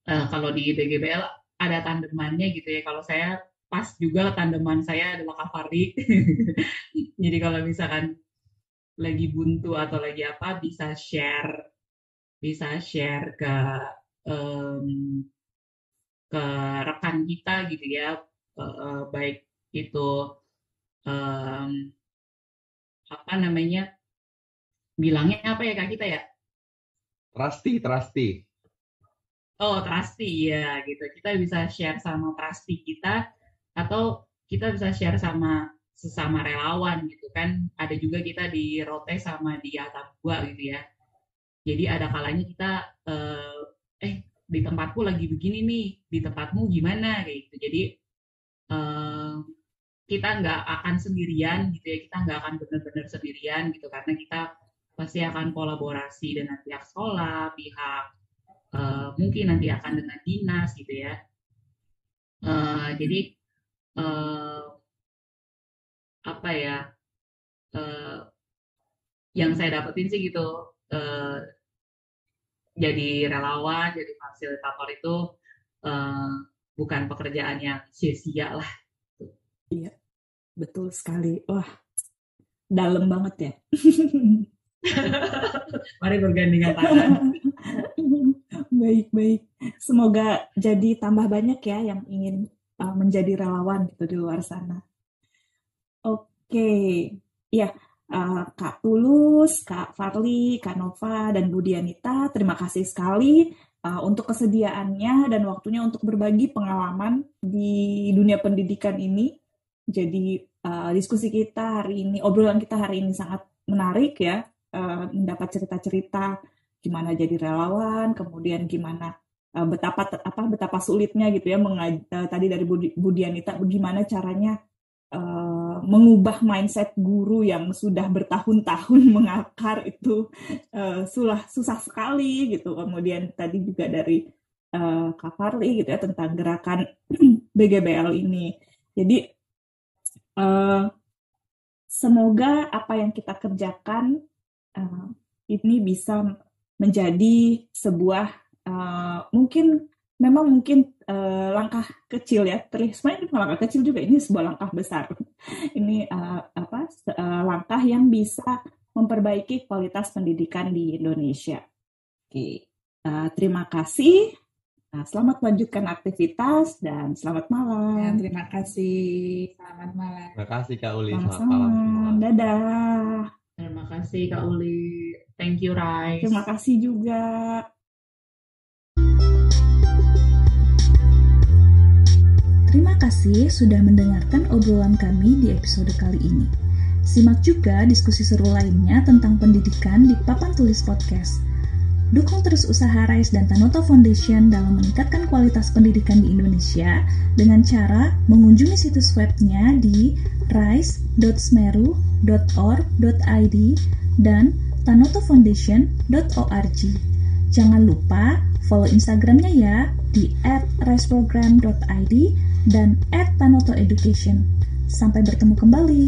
kalau di BGBL ada tandemannya gitu ya. Kalau saya pas juga tandeman saya adalah Kak Farli. Jadi kalau misalkan lagi buntu atau lagi apa bisa share em, ke rekan kita gitu ya. Baik itu em, apa namanya, bilangnya apa ya Kak kita ya? Trusty. Oh, trusty ya gitu. Kita bisa share sama trusty kita atau kita bisa share sama sesama relawan gitu kan. Ada juga kita di rote sama di atap gua gitu ya. Jadi ada kalanya kita di tempatku lagi begini nih, di tempatmu gimana kayak gitu. Jadi eh, kita nggak akan sendirian gitu ya. Kita nggak akan benar-benar sendirian gitu karena kita pasti akan kolaborasi dengan pihak sekolah, pihak mungkin nanti akan dengan dinas gitu ya. Jadi uh, apa ya, uh, yang saya dapetin sih gitu, uh, jadi relawan, jadi fasilitator itu uh, bukan pekerjaan yang sia-sia lah. Iya, betul sekali. Wah, dalam banget ya. Mari bergandengan tangan. Baik. Semoga jadi tambah banyak ya yang ingin menjadi relawan gitu di luar sana. Oke, ya Kak Tulus, Kak Farli, Kak Nova, dan Bu Dianita, terima kasih sekali untuk kesediaannya dan waktunya untuk berbagi pengalaman di dunia pendidikan ini. Jadi diskusi kita hari ini, obrolan kita hari ini sangat menarik ya, mendapat cerita-cerita gimana jadi relawan, kemudian gimana betapa sulitnya gitu ya tadi dari Bu Dianita bagaimana caranya mengubah mindset guru yang sudah bertahun-tahun mengakar itu susah sekali gitu. Kemudian tadi juga dari Kak Farli gitu ya tentang gerakan BGBL ini. Jadi semoga apa yang kita kerjakan ini bisa menjadi sebuah mungkin langkah kecil ya, sebenarnya langkah kecil juga, ini sebuah langkah besar. Ini langkah yang bisa memperbaiki kualitas pendidikan di Indonesia. Oke, terima kasih. Selamat melanjutkan aktivitas dan selamat malam. Ya, terima kasih. Selamat malam. Terima kasih Kak Uli. Selamat malam semua. Dadah. Terima kasih Kak Uli. Thank you, Rais. Terima kasih juga. Terima kasih sudah mendengarkan obrolan kami di episode kali ini. Simak juga diskusi seru lainnya tentang pendidikan di Papan Tulis Podcast. Dukung terus usaha RISE dan Tanoto Foundation dalam meningkatkan kualitas pendidikan di Indonesia dengan cara mengunjungi situs webnya di rise.smeru.org.id dan tanotofoundation.org. Jangan lupa follow Instagramnya ya di @riseprogram.id dan @tanotoeducation. Sampai bertemu kembali.